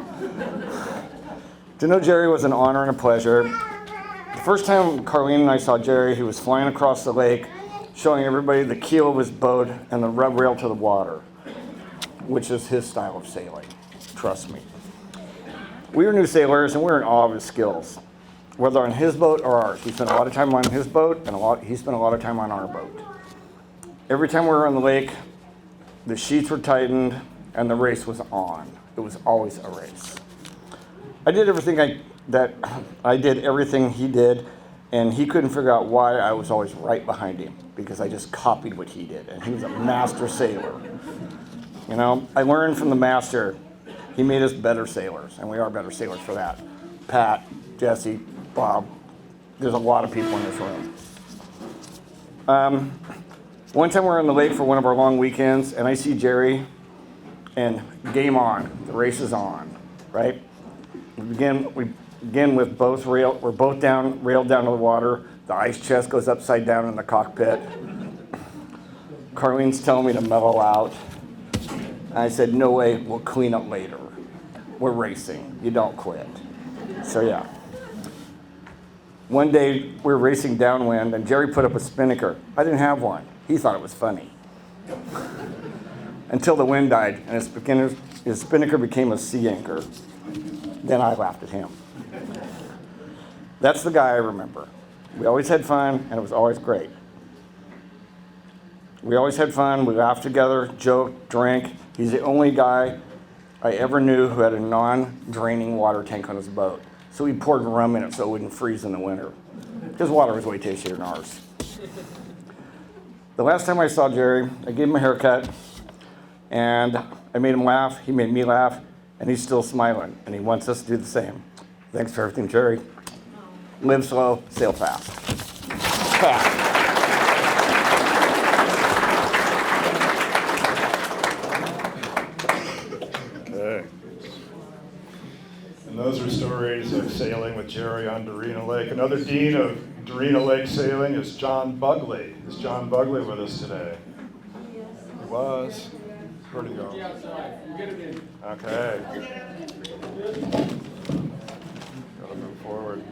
To know Jerry was an honor and a pleasure. The first time Carlene and I saw Jerry, he was flying across the lake, showing everybody the keel of his boat and the rub rail to the water, which is his style of sailing. Trust me. We were new sailors, and we were in awe of his skills, whether on his boat or ours. He spent a lot of time on his boat, and he spent a lot of time on our boat. Every time we were on the lake, the sheets were tightened, and the race was on. It was always a race. I did everything he did, and he couldn't figure out why I was always right behind him, because I just copied what he did, and he was a master sailor. You know, I learned from the master. He made us better sailors, and we are better sailors for that. Pat, Jesse, Bob, there's a lot of people in this room. One time we were on the lake for one of our long weekends, and I see Jerry, and game on. The race is on, right? We begin with both railed down to the water. The ice chest goes upside down in the cockpit. Carlene's telling me to mellow out. I said, "No way, we'll clean up later. We're racing. You don't quit." So yeah. One day we were racing downwind and Jerry put up a spinnaker. I didn't have one. He thought it was funny. Until the wind died and his spinnaker became a sea anchor. Then I laughed at him. That's the guy I remember. We always had fun and it was always great. We always had fun, we laughed together, joked, drank. He's the only guy I ever knew who had a non-draining water tank on his boat. So he poured rum in it so it wouldn't freeze in the winter. His water was way tastier than ours. The last time I saw Jerry, I gave him a haircut, and I made him laugh, he made me laugh, and he's still smiling, and he wants us to do the same. Thanks for everything, Jerry. Live slow, sail fast. Okay. And those are stories of sailing with Jerry on Dorena Lake. Another dean of Dorena Lake sailing is John Bugley. Is John Bugley with us today? Yes. He was. Where'd he go? Okay. Gotta move forward.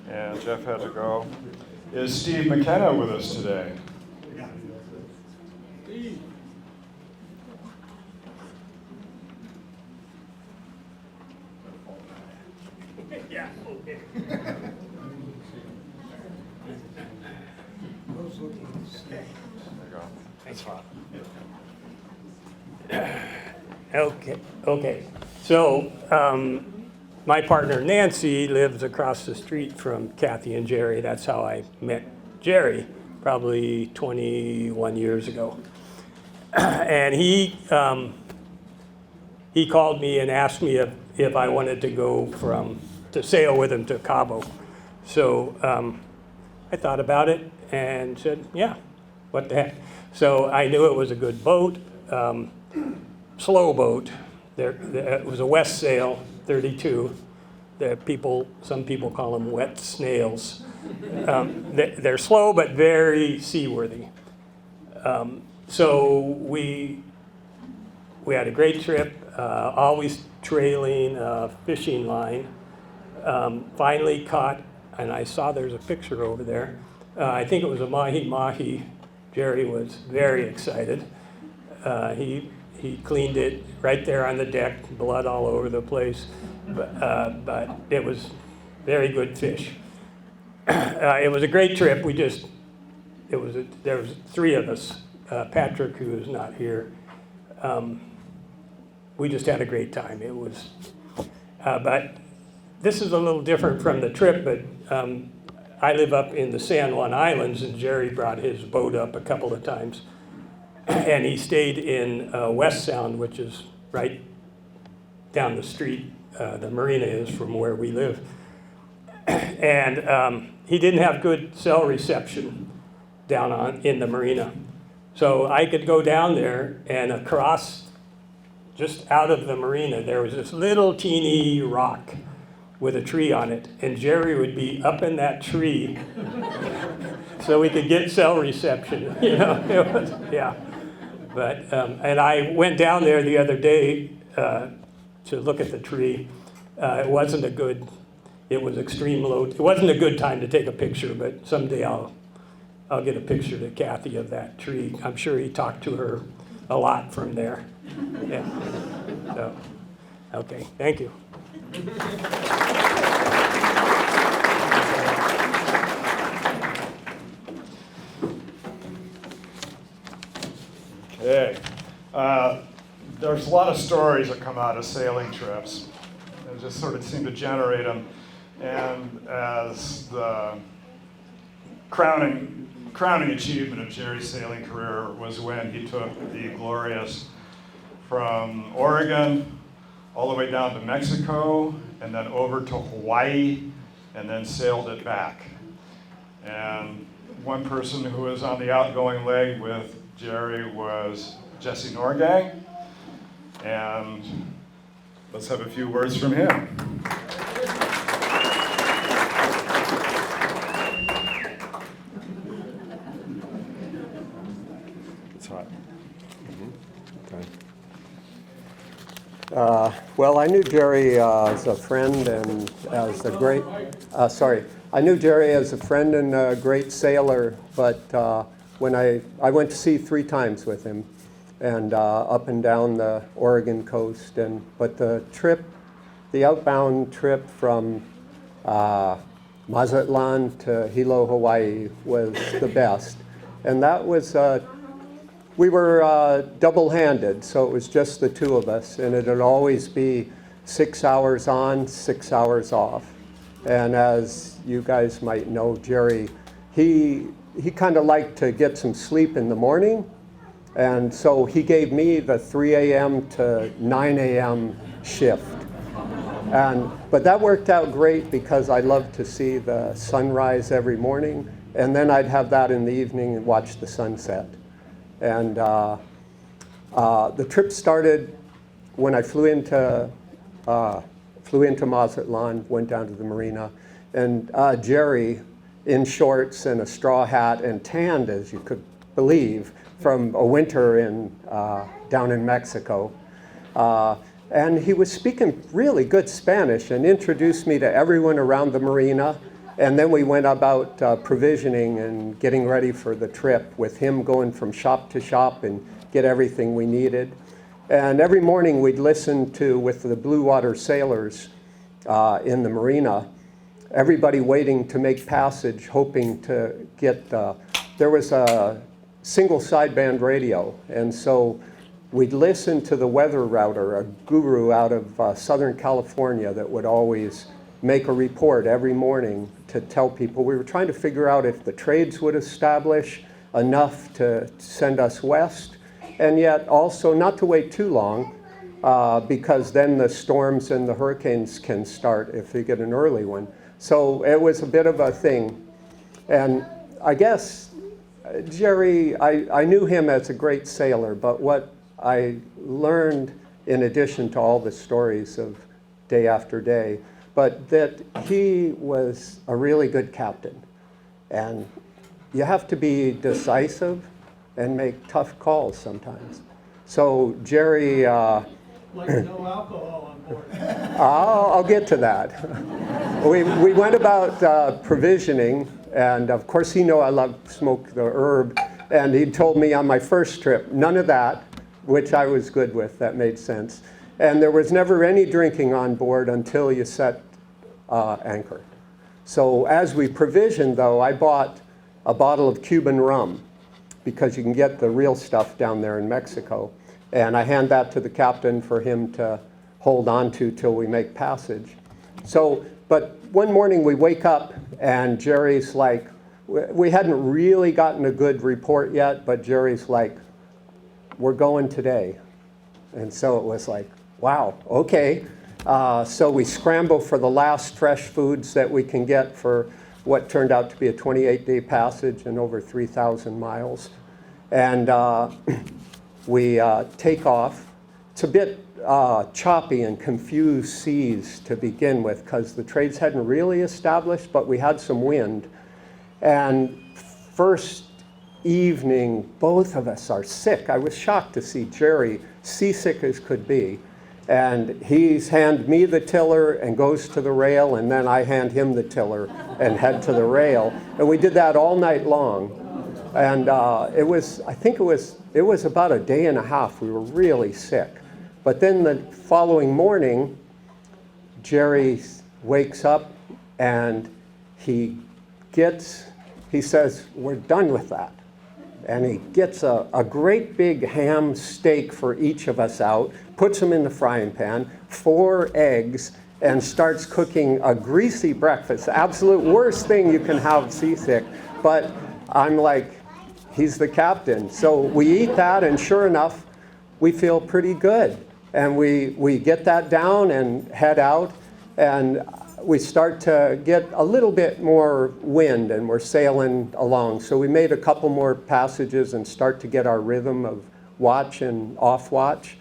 And Jeff had to go. Is Steve McKenna with us today? Yeah, okay. There you go. That's fine. Okay. So, my partner Nancy lives across the street from Kathy and Jerry. That's how I met Jerry, probably 21 years ago. And he called me and asked me if I wanted to go to sail with him to Cabo. So I thought about it and said, yeah, what the heck. So I knew it was a good boat, slow boat. It was a West Sail 32. Some people call them wet snails. They're slow but very seaworthy. So we had a great trip, always trailing a fishing line. Finally caught, and I saw there's a picture over there. I think it was a mahi-mahi. Jerry was very excited. He cleaned it right there on the deck, blood all over the place, but it was very good fish. It was a great trip. There was three of us. Patrick, who is not here. We just had a great time. It was, but this is a little different from the trip, but I live up in the San Juan Islands, and Jerry brought his boat up a couple of times. And he stayed in West Sound, which is right down the street. The marina is from where we live. And he didn't have good cell reception down in the marina. So I could go down there, and across, just out of the marina, there was this little teeny rock with a tree on it. And Jerry would be up in that tree so we could get cell reception, you know. It was, yeah. But, and I went down there the other day to look at the tree. It wasn't it was extreme low. It wasn't a good time to take a picture, but someday I'll get a picture to Kathy of that tree. I'm sure he talked to her a lot from there. Yeah. So, okay, thank you. Okay. There's a lot of stories that come out of sailing trips. They just sort of seem to generate them. And as the crowning achievement of Jerry's sailing career was when he took the Glorious from Oregon all the way down to Mexico and then over to Hawaii and then sailed it back. And one person who was on the outgoing leg with Jerry was Jesse Norgang. And let's have a few words from him. It's hot. Okay. Well, I knew Jerry as a friend and as a great, I knew Jerry as a friend and a great sailor, but when I went to sea 3 times with him, and up and down the Oregon coast, but the outbound trip from Mazatlan to Hilo, Hawaii was the best. And that was, we were double-handed, so it was just the 2 of us, and it would always be 6 hours on, 6 hours off. And as you guys might know, Jerry, he kind of liked to get some sleep in the morning, and so he gave me the 3 a.m. to 9 a.m. shift. But that worked out great because I loved to see the sunrise every morning, and then I'd have that in the evening and watch the sunset. And the trip started when I flew into Mazatlan, went down to the marina, and Jerry, in shorts and a straw hat and tanned, as you could believe, from a winter down in Mexico. And he was speaking really good Spanish and introduced me to everyone around the marina. And then we went about provisioning and getting ready for the trip, with him going from shop to shop and get everything we needed. And every morning we'd listen to, with the Blue Water sailors in the marina, everybody waiting to make passage, hoping to get, there was a single sideband radio. And so we'd listen to the weather router, a guru out of Southern California that would always make a report every morning to tell people. We were trying to figure out if the trades would establish enough to send us west, and yet also not to wait too long, because then the storms and the hurricanes can start if they get an early one. So it was a bit of a thing. And I guess Jerry, I knew him as a great sailor, but what I learned, in addition to all the stories of day after day, but that he was a really good captain. And you have to be decisive and make tough calls sometimes. So Jerry... like no alcohol on board. I'll get to that. We went about provisioning, and of course he knew I love smoke the herb, and he told me on my first trip, none of that, which I was good with, that made sense. And there was never any drinking on board until you set anchor. So as we provisioned, though, I bought a bottle of Cuban rum, because you can get the real stuff down there in Mexico. And I hand that to the captain for him to hold on to till we make passage. So, but one morning we wake up and Jerry's like, we hadn't really gotten a good report yet, but Jerry's like, we're going today. And so it was like, wow, okay. So we scramble for the last fresh foods that we can get for what turned out to be a 28-day passage and over 3,000 miles. And we take off. It's a bit choppy and confused seas to begin with, because the trades hadn't really established, but we had some wind. And first evening, both of us are sick. I was shocked to see Jerry seasick as could be. And he's hand me the tiller and goes to the rail, and then I hand him the tiller and head to the rail. And we did that all night long. And I think it was about a day and a half. We were really sick. But then the following morning, Jerry wakes up and he says, we're done with that. And he gets a great big ham steak for each of us out, puts them in the frying pan, 4 eggs, and starts cooking a greasy breakfast. The absolute worst thing you can have seasick. But I'm like, he's the captain. So we eat that, and sure enough, we feel pretty good. And we get that down and head out, and we start to get a little bit more wind, and we're sailing along. So we made a couple more passages and start to get our rhythm of watch and off watch.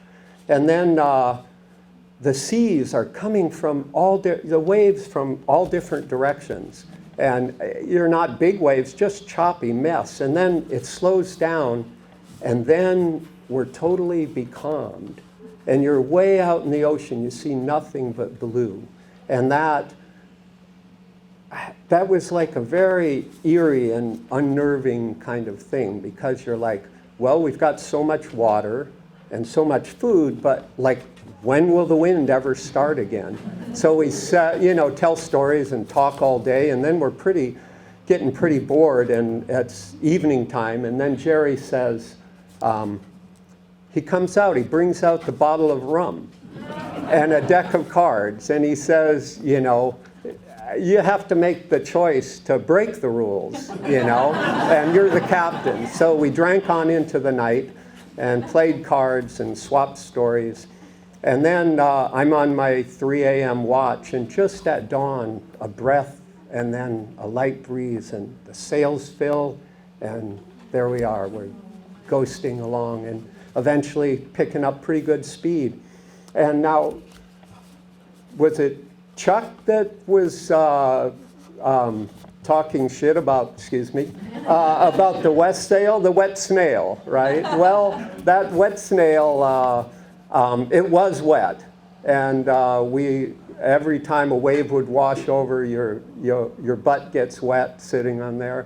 And then the seas are coming from the waves from all different directions. And you're not big waves, just choppy mess. And then it slows down, and then we're totally becalmed. and you're way out in the ocean. You see nothing but blue. And that was like a very eerie and unnerving kind of thing, because you're like, well, we've got so much water and so much food, but like, when will the wind ever start again? So we tell stories and talk all day, and then we're getting pretty bored, and it's evening time, and then Jerry says, he comes out, he brings out the bottle of rum and a deck of cards, and he says, you have to make the choice to break the rules, and you're the captain. So we drank on into the night and played cards and swapped stories. And then I'm on my 3 a.m. watch, and just at dawn, a breath and then a light breeze, and the sails fill, and there we are. We're ghosting along and eventually picking up pretty good speed. And now, was it Chuck that was talking shit about, about the wet snail, right? Well, that wet snail, it was wet. And every time a wave would wash over, your butt gets wet sitting on there.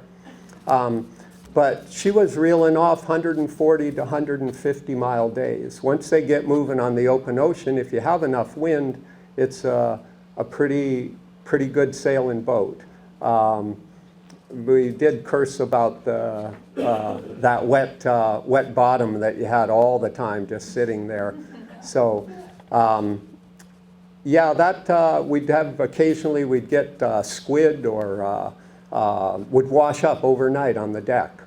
But she was reeling off 140 to 150 mile days. Once they get moving on the open ocean, if you have enough wind, it's a pretty good sailing boat. We did curse about that wet bottom that you had all the time just sitting there. So we'd have occasionally we'd get squid or would wash up overnight on the deck,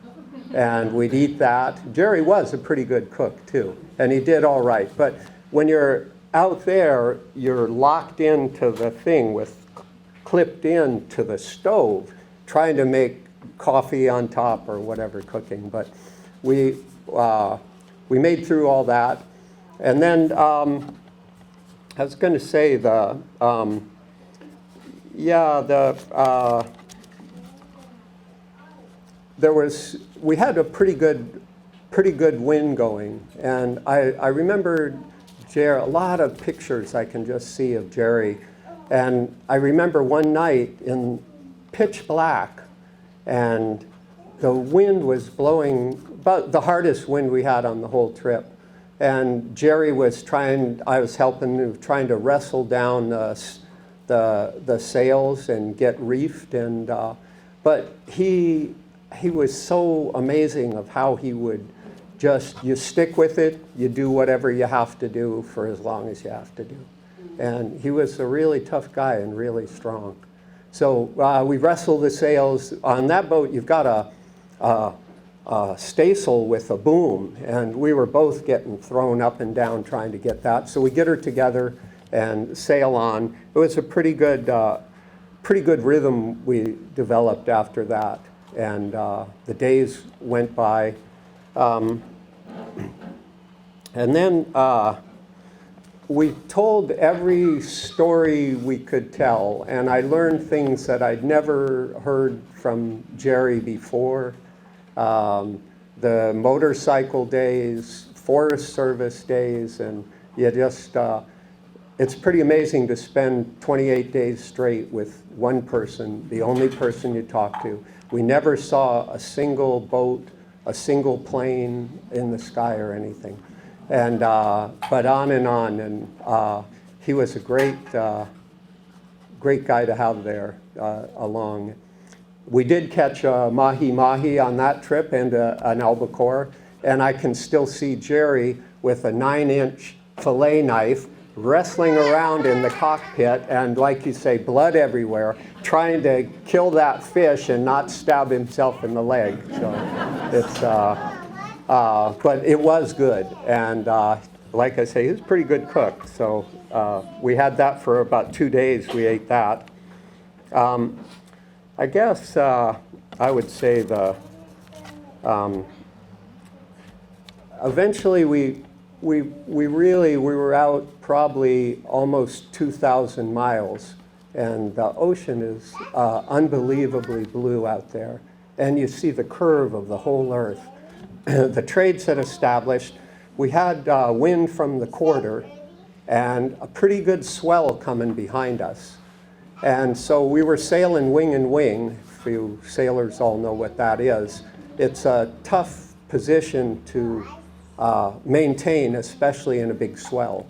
and we'd eat that. Jerry was a pretty good cook too, and he did all right. But when you're out there, you're locked into the thing clipped into the stove, trying to make coffee on top or whatever cooking. But we made through all that, and then I was going to say we had a pretty good wind going, and I remember Jerry, a lot of pictures I can just see of Jerry. And I remember one night in pitch black, and the wind was blowing, about the hardest wind we had on the whole trip. And Jerry was I was helping, trying to wrestle down the sails and get reefed. And but he was so amazing of how he would you stick with it, you do whatever you have to do for as long as you have to do. And he was a really tough guy and really strong. So we wrestled the sails. On that boat, you've got a staysail with a boom, and we were both getting thrown up and down trying to get that. So we get her together and sail on. It was a pretty good rhythm we developed after that. And the days went by. And then we told every story we could tell, and I learned things that I'd never heard from Jerry before. The motorcycle days, Forest Service days, and you just, it's pretty amazing to spend 28 days straight with one person, the only person you talk to. We never saw a single boat, a single plane in the sky or anything. And but on, and he was a great guy to have there along. We did catch a mahi-mahi on that trip and an albacore, and I can still see Jerry with a 9-inch fillet knife wrestling around in the cockpit, and like you say, blood everywhere, trying to kill that fish and not stab himself in the leg. So it's, but it was good, and like I say, he was a pretty good cook. So we had that for about 2 days. We ate that. I guess I would say eventually we were out probably almost 2,000 miles, and the ocean is unbelievably blue out there, and you see the curve of the whole earth. The trades had established. we had wind from the quarter and a pretty good swell coming behind us. And so we were sailing wing and wing. If you sailors all know what that is. It's a tough position to maintain, especially in a big swell.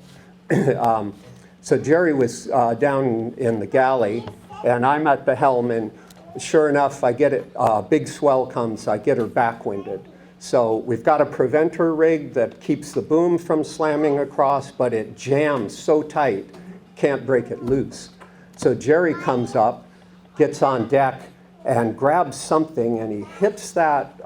So Jerry was down in the galley, and I'm at the helm, and sure enough, I get it, big swell comes, I get her backwinded. So we've got a preventer rig that keeps the boom from slamming across, but it jams so tight, can't break it loose. So Jerry comes up, gets on deck, and grabs something, and he hits that,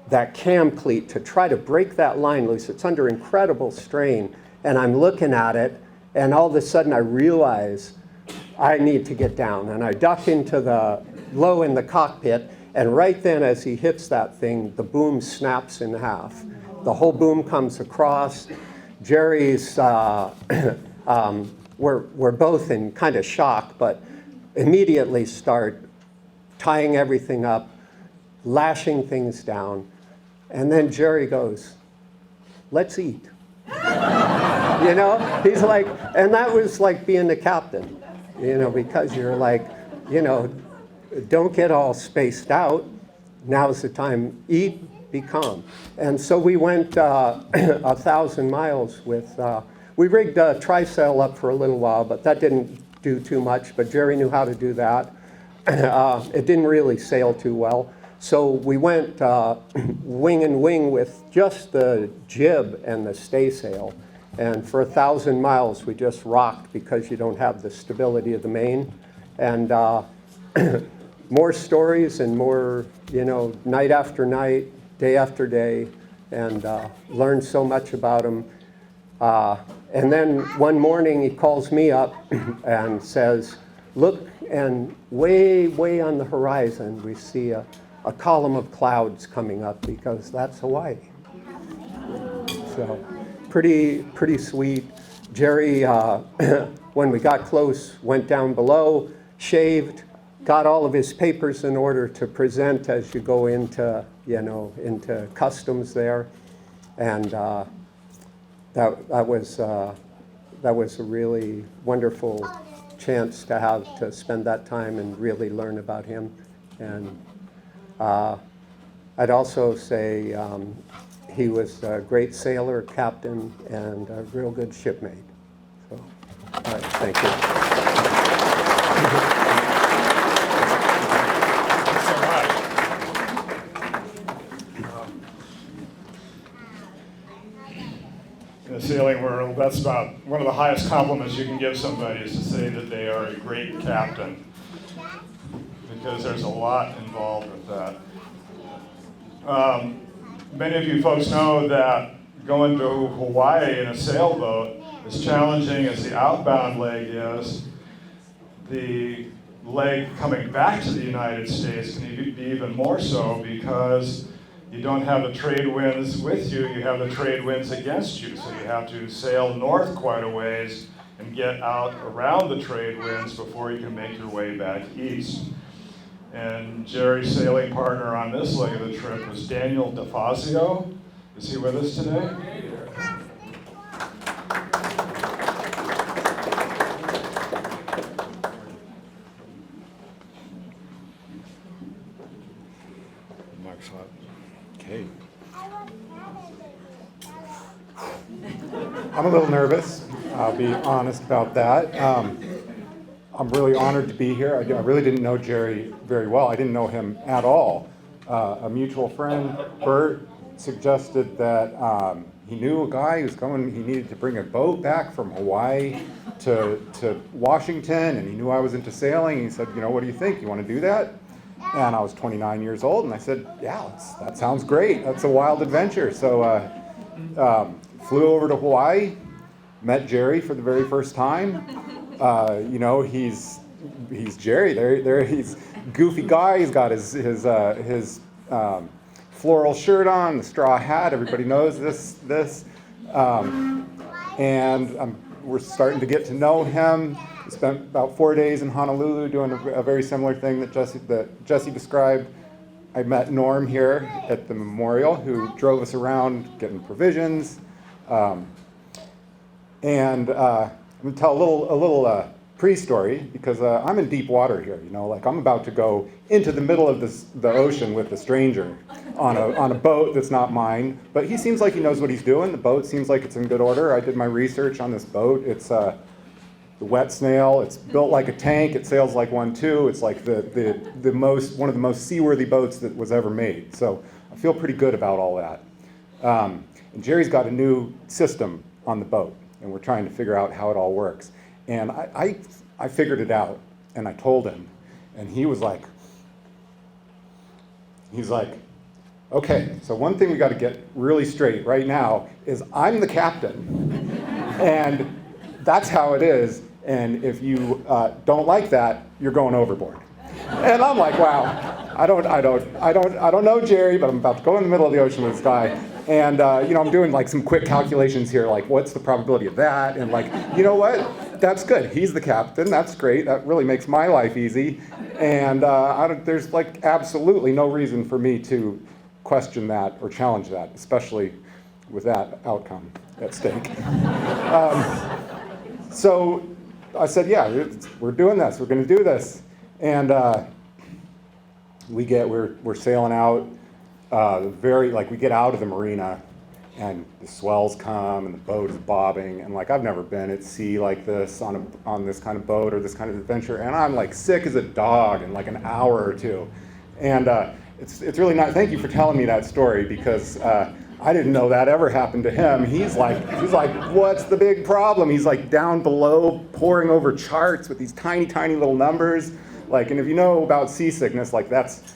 that cam cleat to try to break that line loose. It's under incredible strain, and I'm looking at it, and all of a sudden I realize I need to get down, and I duck into the low in the cockpit, and right then as he hits that thing, the boom snaps in half. The whole boom comes across. Jerry's, we're both in kind of shock, but immediately start tying everything up, lashing things down, and then Jerry goes, "Let's eat." You know, he's like, and that was like being the captain, you know, because you're like, you know, don't get all spaced out. Now's the time. Eat, be calm. And so we went 1,000 miles with, we rigged a trysail up for a little while, but that didn't do too much, but Jerry knew how to do that. It didn't really sail too well. So we went wing and wing with just the jib and the staysail. And for 1,000 miles, we just rocked because you don't have the stability of the main. And more stories and more, you know, night after night, day after day, and learned so much about him. And then one morning he calls me up and says, "Look, and way, way on the horizon, we see a column of clouds coming up because that's Hawaii." So pretty sweet. Jerry, when we got close, went down below, shaved, got all of his papers in order to present as you go into, you know, into customs there. And that was a really wonderful chance to have to spend that time and really learn about him. And I'd also say he was a great sailor, captain, and a real good shipmate. So, all right, thank you. In the sailing world, that's about one of the highest compliments you can give somebody is to say that they are a great captain, because there's a lot involved with that. Many of you folks know that going to Hawaii in a sailboat, as challenging as the outbound leg is, the leg coming back to the United States can be even more so, because you don't have the trade winds with you, you have the trade winds against you. So you have to sail north quite a ways and get out around the trade winds before you can make your way back east. And Jerry's sailing partner on this leg of the trip was Daniel DeFazio. Is he with us today? Mike's hot. Okay. I'm a little nervous. I'll be honest about that. I'm really honored to be here. I really didn't know Jerry very well. I didn't know him at all. A mutual friend, Bert, suggested that he knew a guy who was going, he needed to bring a boat back from Hawaii to Washington, and he knew I was into sailing. He said, you know, what do you think? You want to do that? And I was 29 years old, and I said, yeah, that sounds great. That's a wild adventure. So flew over to Hawaii, met Jerry for the very first time. You know, he's Jerry. There he's goofy guy. He's got his floral shirt on, the straw hat. Everybody knows this. And we're starting to get to know him. We spent about 4 days in Honolulu doing a very similar thing that Jesse described. I met Norm here at the memorial, who drove us around getting provisions. And I'm gonna tell a little pre-story because I'm in deep water here. You know, like I'm about to go into the middle of the ocean with a stranger on a boat that's not mine. But he seems like he knows what he's doing. The boat seems like it's in good order. I did my research on this boat. It's the wet snail. It's built like a tank. It sails like one too. It's like one of the most seaworthy boats that was ever made. So I feel pretty good about all that. And Jerry's got a new system on the boat, and we're trying to figure out how it all works. And I figured it out, and I told him, and he's like, okay, so one thing we got to get really straight right now is I'm the captain, and that's how it is, and if you don't like that, you're going overboard. And I'm like, wow, I don't know Jerry, but I'm about to go in the middle of the ocean with this guy. And you know, I'm doing like some quick calculations here, like what's the probability of that? And like, you know what? That's good. He's the captain. That's great. That really makes my life easy. And there's like absolutely no reason for me to question that or challenge that, especially with that outcome at stake. So I said, yeah, we're doing this. We're going to do this. And we're sailing out. We get out of the marina, and the swells come, and the boat is bobbing, and like I've never been at sea like this on this kind of boat or this kind of adventure, and I'm like sick as a dog in like an hour or two, and it's really not. Thank you for telling me that story because I didn't know that ever happened to him. He's like, what's the big problem? He's like down below, poring over charts with these tiny little numbers, like, and if you know about seasickness, like that's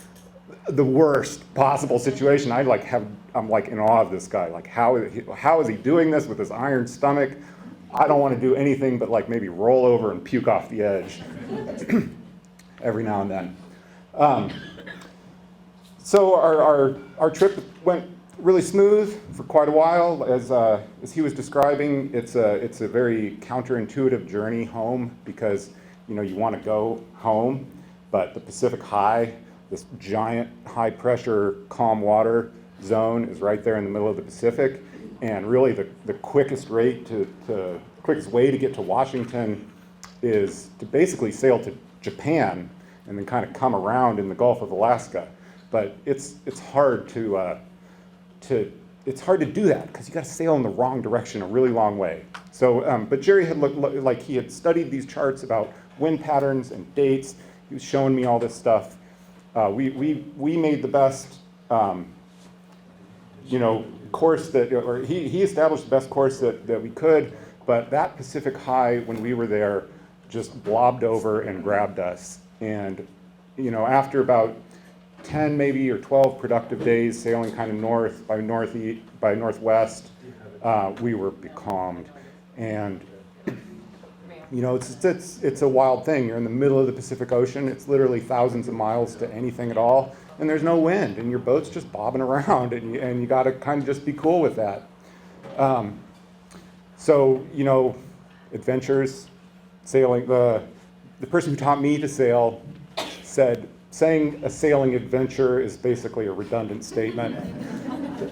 the worst possible situation. I'm like in awe of this guy. Like how is he doing this with his iron stomach? I don't want to do anything but like maybe roll over and puke off the edge every now and then. So our trip went really smooth for quite a while. As he was describing, it's a very counterintuitive journey home because you know you want to go home, but the Pacific High, this giant high pressure calm water zone is right there in the middle of the Pacific, and really the quickest way to get to Washington is to basically sail to Japan and then kind of come around in the Gulf of Alaska. But it's hard to do that because you got to sail in the wrong direction a really long way. So, but Jerry had looked like he had studied these charts about wind patterns and dates. He was showing me all this stuff. We made the best, course or he established the best course that we could, but that Pacific High, when we were there, just blobbed over and grabbed us. And, you know, after about 10 maybe or 12 productive days sailing kind of north by northwest, we were becalmed. And you know, it's a wild thing. You're in the middle of the Pacific Ocean. It's literally thousands of miles to anything at all, and there's no wind, and your boat's just bobbing around, and you got to kind of just be cool with that. So you know, adventures, sailing. The person who taught me to sail said saying a sailing adventure is basically a redundant statement,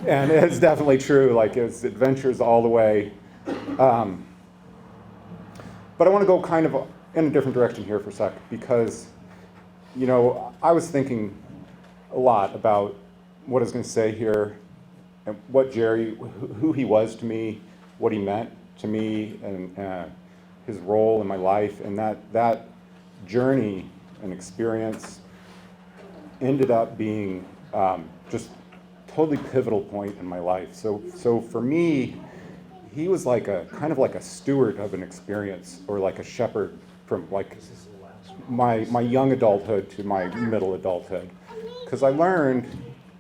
and it's definitely true. Like it's adventures all the way. But I want to go kind of in a different direction here for a sec because, you know, I was thinking a lot about what I was going to say here and what Jerry, who he was to me, what he meant to me, and his role in my life, and that journey and experience ended up being just totally pivotal point in my life. So for me, he was like kind of like a steward of an experience, or like a shepherd from like my young adulthood to my middle adulthood. Because I learned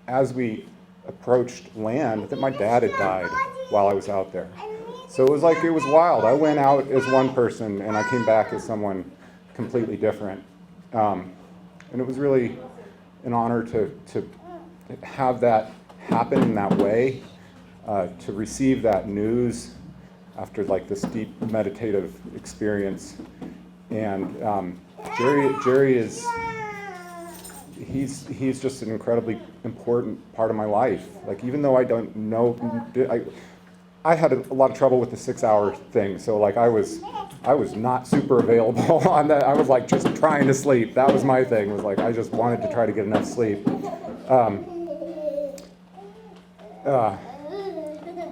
as we approached land that my dad had died while I was out there. So it was wild. I went out as one person and I came back as someone completely different. And it was really an honor to have that happen in that way. To receive that news after like this deep meditative experience. And Jerry is, he's just an incredibly important part of my life. Like even though I don't know, I had a lot of trouble with the 6-hour thing, so like I was not super available on that. I was like just trying to sleep. That was my thing. Was like I just wanted to try to get enough sleep.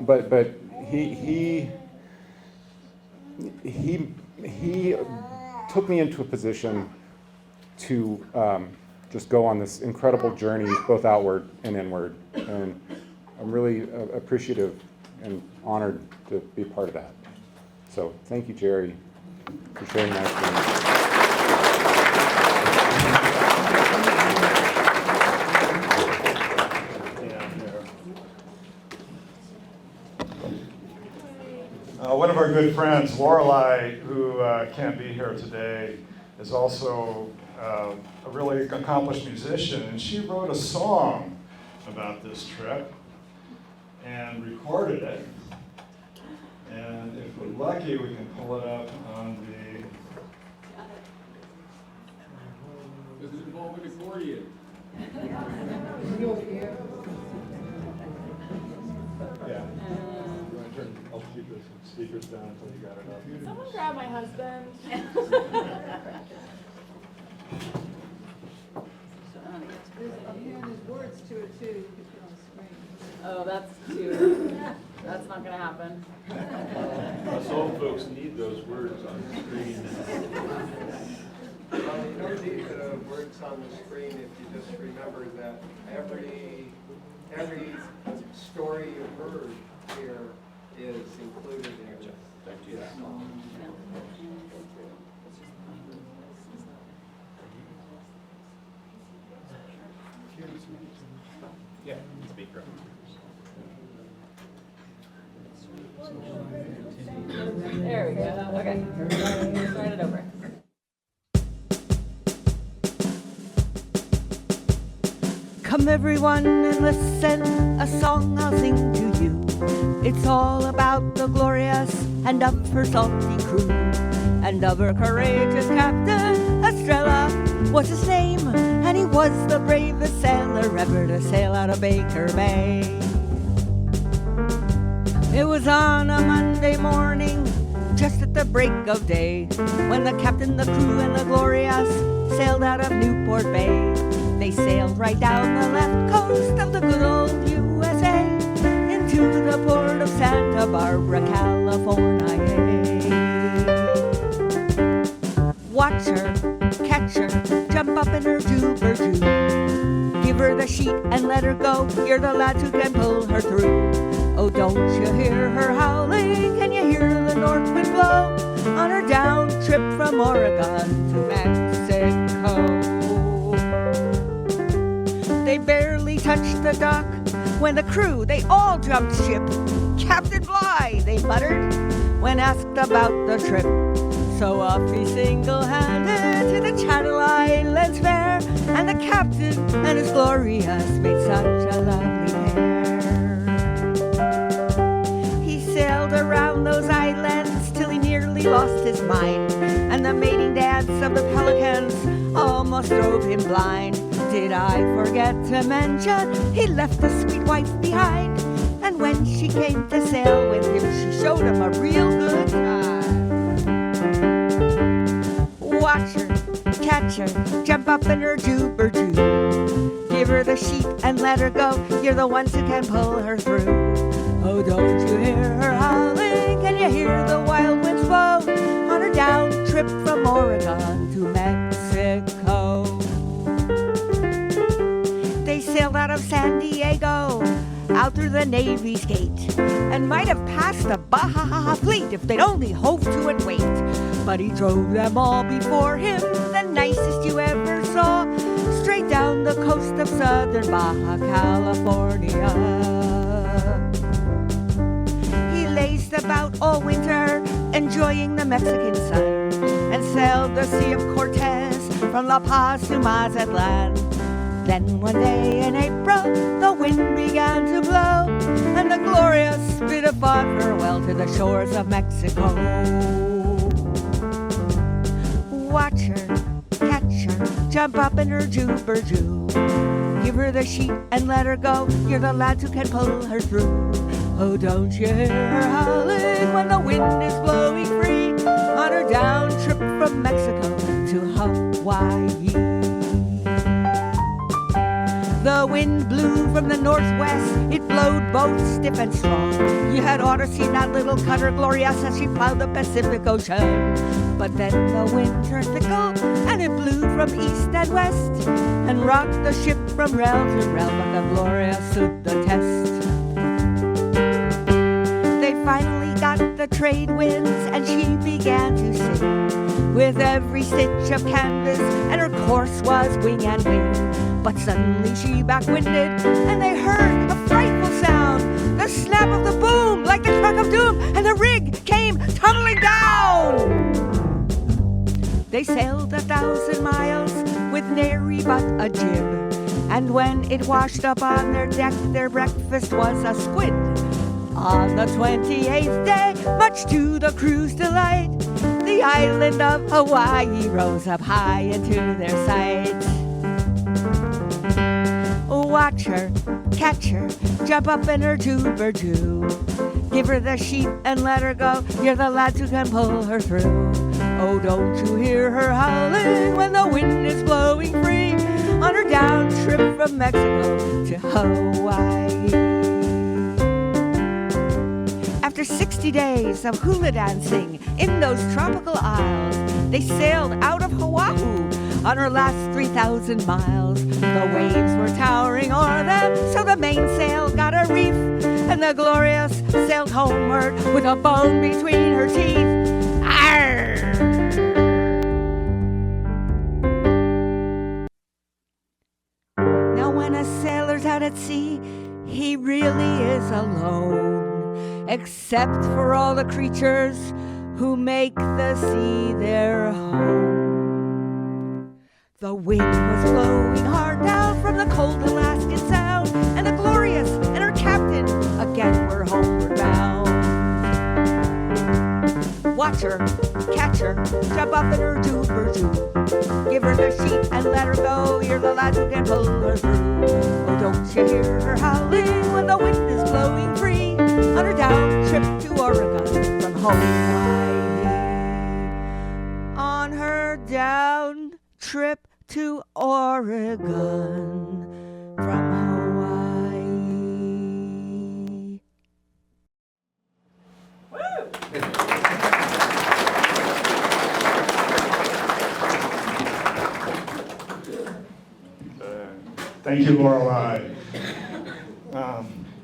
But he took me into a position to just go on this incredible journey, both outward and inward, and I'm really appreciative and honored to be part of that. So thank you, Jerry, for sharing that experience. One of our good friends, Lorelei, who can't be here today, is also a really accomplished musician, and she wrote a song about this trip and recorded it. And if we're lucky, we can pull it up on the... Does it involve an accordion? Yeah. I'll keep the speakers down until you got it up. Someone grab my husband. There's words to it too, you can put on the screen. Oh, that's not gonna happen. Us old folks need those words on the screen. You don't need the words on the screen if you just remember that every story you heard here is included in this song. Yeah, speaker. There we go. Okay. Start it over. Come everyone and listen, a song I'll sing to you. It's all about the glorious and of her salty crew, and of her courageous captain, Astrella was his name, and he was the bravest sailor ever to sail out of Baker Bay. It was on a Monday morning, just at the break of day, when the captain, the crew, and the glorious sailed out of Newport Bay. They sailed right down the left coast of the good old USA into the port of Santa Barbara, California. Watch her, catch her, jump up in her joober-joo. Give her the sheet and let her go, you're the lads who can pull her through. Oh, don't you hear her howling, can you hear the north wind blow on her down trip from Oregon to Mexico? They barely touched the dock when the crew, they all jumped ship. Captain Bligh, they muttered when asked about the trip. So off he single-handed to the Channel Islands fair, and the captain and his glorious made such a lovely pair. He sailed around those islands till he nearly lost his mind, and the mating dance of the pelicans almost drove him blind. Did I forget to mention he left the sweet wife behind? And when she came to sail with him, she showed him a real good time. Watch her, catch her, jump up in her joober-joo. Give her the sheet and let her go, you're the ones who can pull her through. Oh, don't you hear her howling, can you hear the wild winds blow on her down trip from Oregon to Mexico? They sailed out of San Diego, out through the Navy's gate, and might have passed the Baja fleet if they'd only hove to and wait. But he drove them all before him, the nicest you ever saw, straight down the coast of southern Baja California. He laced about all winter, enjoying the Mexican sun, and sailed the Sea of Cortez from La Paz to Mazatlan. Then one day in April, the wind began to blow, and the glorious bid a fond farewell to the shores of Mexico. Watch her, catch her, jump up in her joober-joo. Give her the sheet and let her go, you're the lads who can pull her through. Oh, don't you hear her howling when the wind is blowing free on her down trip from Mexico to Hawaii? The wind blew from the northwest, it blowed both stiff and strong. You had ought to see that little cutter Glorious as she plowed the Pacific Ocean. But then the wind turned fickle, and it blew from east and west, and rocked the ship from rail to rail, but the Gloria stood the test. They finally got the trade winds, and she began to sing, with every stitch of canvas, and her course was wing and wing. But suddenly she backwinded, and they heard a frightful sound, the snap of the boom, like the crack of doom, and the rig came tumbling down. They sailed 1,000 miles with nary but a jib, and when it washed up on their deck, their breakfast was a squid. On the 28th day, much to the crew's delight, the island of Hawaii rose up high into their sight. Watch her, catch her, jump up in her tube-or-do. Give her the sheet and let her go, you're the lads who can pull her through. Oh, don't you hear her howling when the wind is blowing free on her down trip from Mexico to Hawaii? After 60 days of hula dancing in those tropical isles, they sailed out of Oahu on her last 3,000 miles. The waves were towering o'er them, so the mainsail got a reef, and the Glorious sailed homeward with a bone between her teeth. Arr! Now when a sailor's out at sea, he really is alone, except for all the creatures who make the sea their home. The wind was blowing hard down from the cold Alaskan Sound, and the Glorious and her captain again were homeward bound. Watch her, catch her, jump up in her tube-or-do. Give her the sheet and let her go, you're the lads who can pull her through. Oh, don't you hear her howling when the wind is blowing free on her down trip to Oregon from Hawaii? On her down trip to Oregon from Hawaii. Thank you, Lorelei.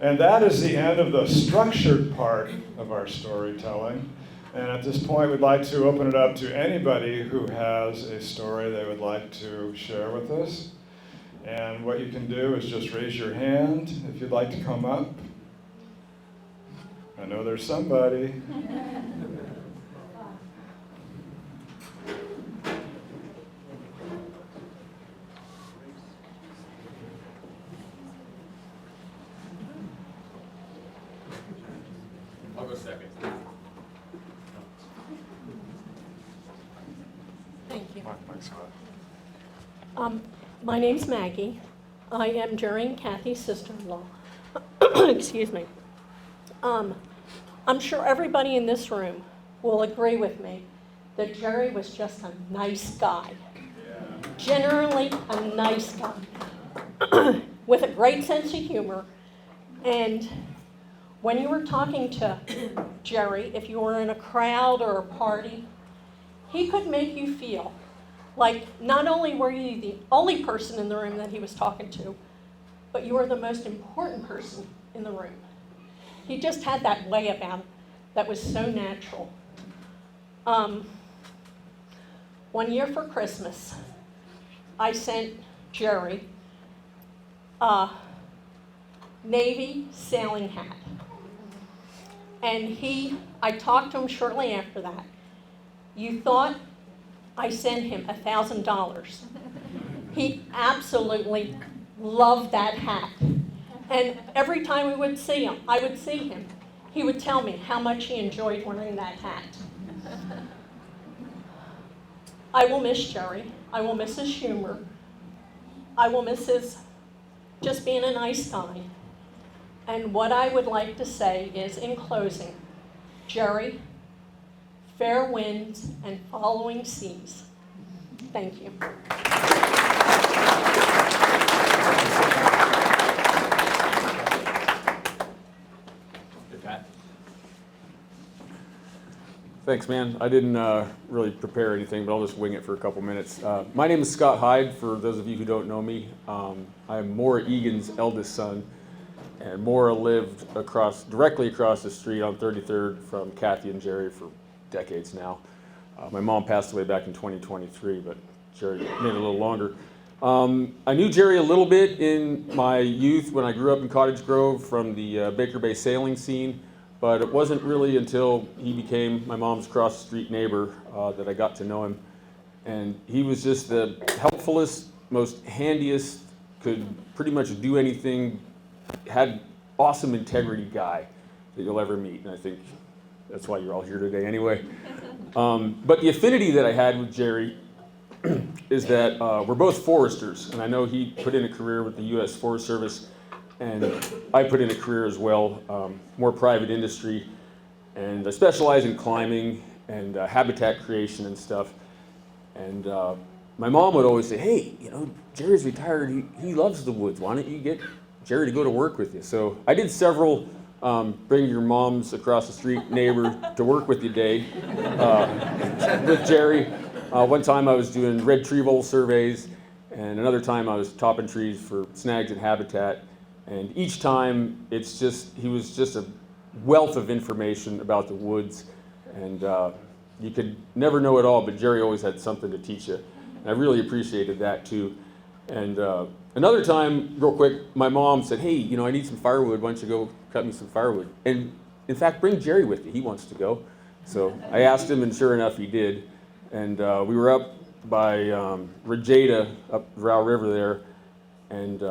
And that is the end of the structured part of our storytelling. And at this point, we'd like to open it up to anybody who has a story they would like to share with us. And what you can do is just raise your hand if you'd like to come up. I know there's somebody. I'll go second. Thank you. My name's Maggie. I am Jerry and Kathy's sister-in-law. Excuse me. I'm sure everybody in this room will agree with me that Jerry was just a nice guy. Generally a nice guy with a great sense of humor. And when you were talking to Jerry, if you were in a crowd or a party, he could make you feel like not only were you the only person in the room that he was talking to, but you were the most important person in the room. He just had that way about him that was so natural. One year for Christmas, I sent Jerry a Navy sailing hat. And I talked to him shortly after that. You thought I sent him $1,000. He absolutely loved that hat. And every time I would see him, he would tell me how much he enjoyed wearing that hat. I will miss Jerry. I will miss his humor. I will miss his just being a nice guy. And what I would like to say is, in closing, Jerry, fair winds and following seas. Thank you. Thanks, man. I didn't really prepare anything, but I'll just wing it for a couple minutes. My name is Scott Hyde, for those of you who don't know me. I'm Maura Egan's eldest son, and Maura lived directly across the street on 33rd from Kathy and Jerry for decades now. My mom passed away back in 2023, but Jerry made it a little longer. I knew Jerry a little bit in my youth when I grew up in Cottage Grove from the Baker Bay sailing scene. But it wasn't really until he became my mom's cross-the-street neighbor that I got to know him. And he was just the helpfulest, most handiest, could pretty much do anything, had awesome integrity guy that you'll ever meet. And I think that's why you're all here today anyway. But the affinity that I had with Jerry is that we're both foresters. And I know he put in a career with the U.S. Forest Service. And I put in a career as well, more private industry, and I specialize in climbing and habitat creation and stuff. And my mom would always say, hey, you know, Jerry's retired, he loves the woods. Why don't you get Jerry to go to work with you? So I did several bring your mom's across the street neighbor to work with you day with Jerry. One time I was doing red tree vole surveys, and another time I was topping trees for snags and habitat. And each time, he was just a wealth of information about the woods. And you could never know it all, but Jerry always had something to teach you. And I really appreciated that too. And another time, real quick, my mom said, hey, you know, I need some firewood. Why don't you go cut me some firewood? And in fact, bring Jerry with you. He wants to go. So I asked him, and sure enough, he did. And we were up by Regeda, up Row River there. And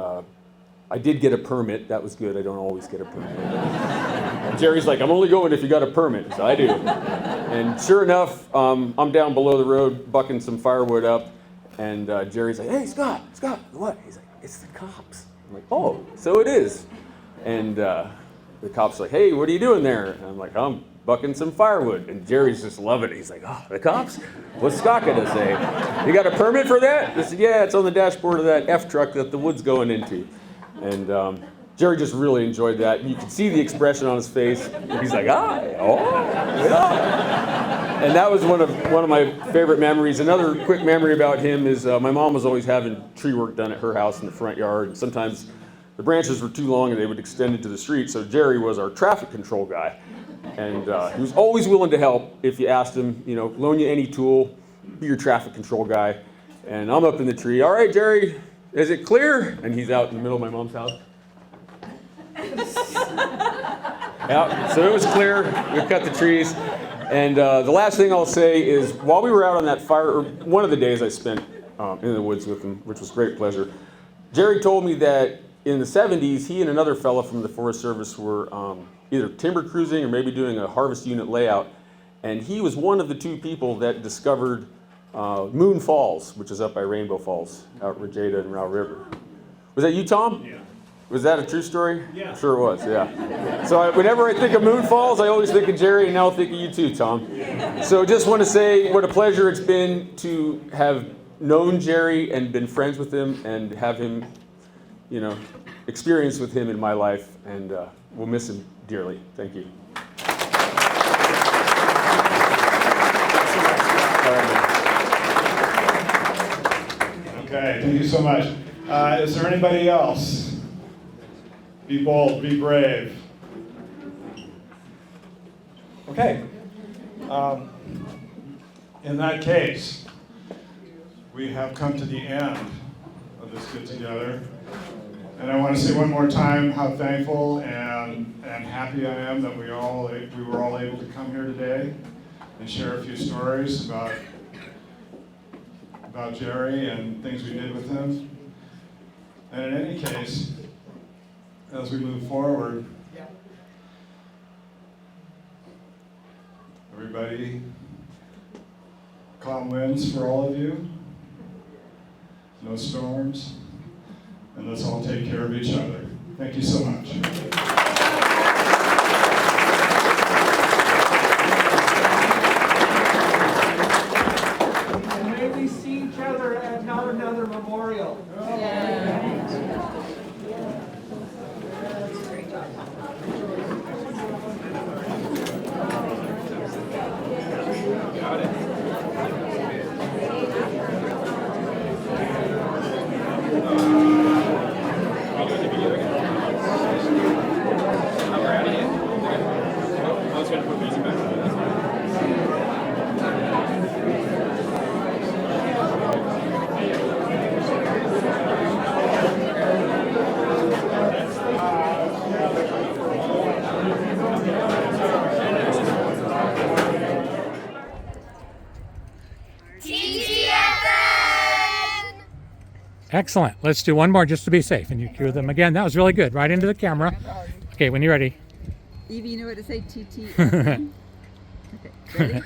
I did get a permit. That was good. I don't always get a permit. And Jerry's like, I'm only going if you got a permit. So I do. And sure enough, I'm down below the road bucking some firewood up. And Jerry's like, hey, Scott, what? He's like, it's the cops. I'm like, oh, so it is. And the cop's like, hey, what are you doing there? And I'm like, I'm bucking some firewood. And Jerry's just loving it. He's like, oh, the cops? What's Scott gonna say? You got a permit for that? I said, yeah, it's on the dashboard of that F truck that the wood's going into. And Jerry just really enjoyed that. You could see the expression on his face. He's like, yeah. And that was one of my favorite memories. Another quick memory about him is my mom was always having tree work done at her house in the front yard. And sometimes the branches were too long and they would extend it to the street. So Jerry was our traffic control guy. And he was always willing to help if you asked him, you know, loan you any tool, be your traffic control guy. And I'm up in the tree. All right, Jerry. Is it clear? And he's out in the middle of my mom's house. Yeah, so it was clear. We cut the trees. And the last thing I'll say is while we were out on that fire, one of the days I spent in the woods with him, which was great pleasure, Jerry told me that in the 70s, he and another fella from the Forest Service were either timber cruising or maybe doing a harvest unit layout. And he was one of the two people that discovered Moon Falls, which is up by Rainbow Falls, out Regeda and Row River. Was that you, Tom? Yeah. Was that a true story? Yeah. I'm sure it was, yeah. So whenever I think of Moon Falls, I always think of Jerry, and now I think of you too, Tom. Yeah. So just want to say what a pleasure it's been to have known Jerry and been friends with him and have him, you know, experience with him in my life, and we'll miss him dearly. Thank you. Okay, thank you so much. Is there anybody else? Be bold, be brave. Okay. In that case, we have come to the end of this get-together. And I want to say one more time how thankful and happy I am that we were all able to come here today and share a few stories about Jerry and things we did with him. And in any case, as we move forward, everybody, calm winds for all of you, no storms, and let's all take care of each other. Thank you so much. another memorial. Excellent. Let's do one more just to be safe. And you cue them again. That was really good. Right into the camera. Okay, when you're ready. Evie, you know what to say? TTFN. Okay, ready?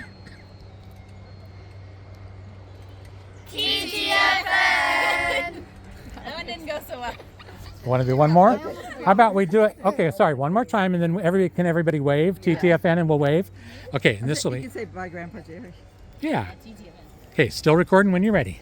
TTFN! That one didn't go so well. Want to do one more? How about we do it? Okay, sorry, one more time, and then everybody wave TTFN, and we'll wave. Okay, and this will You be. can say bye, Grandpa Jerry. Yeah. Okay, still recording when you're ready.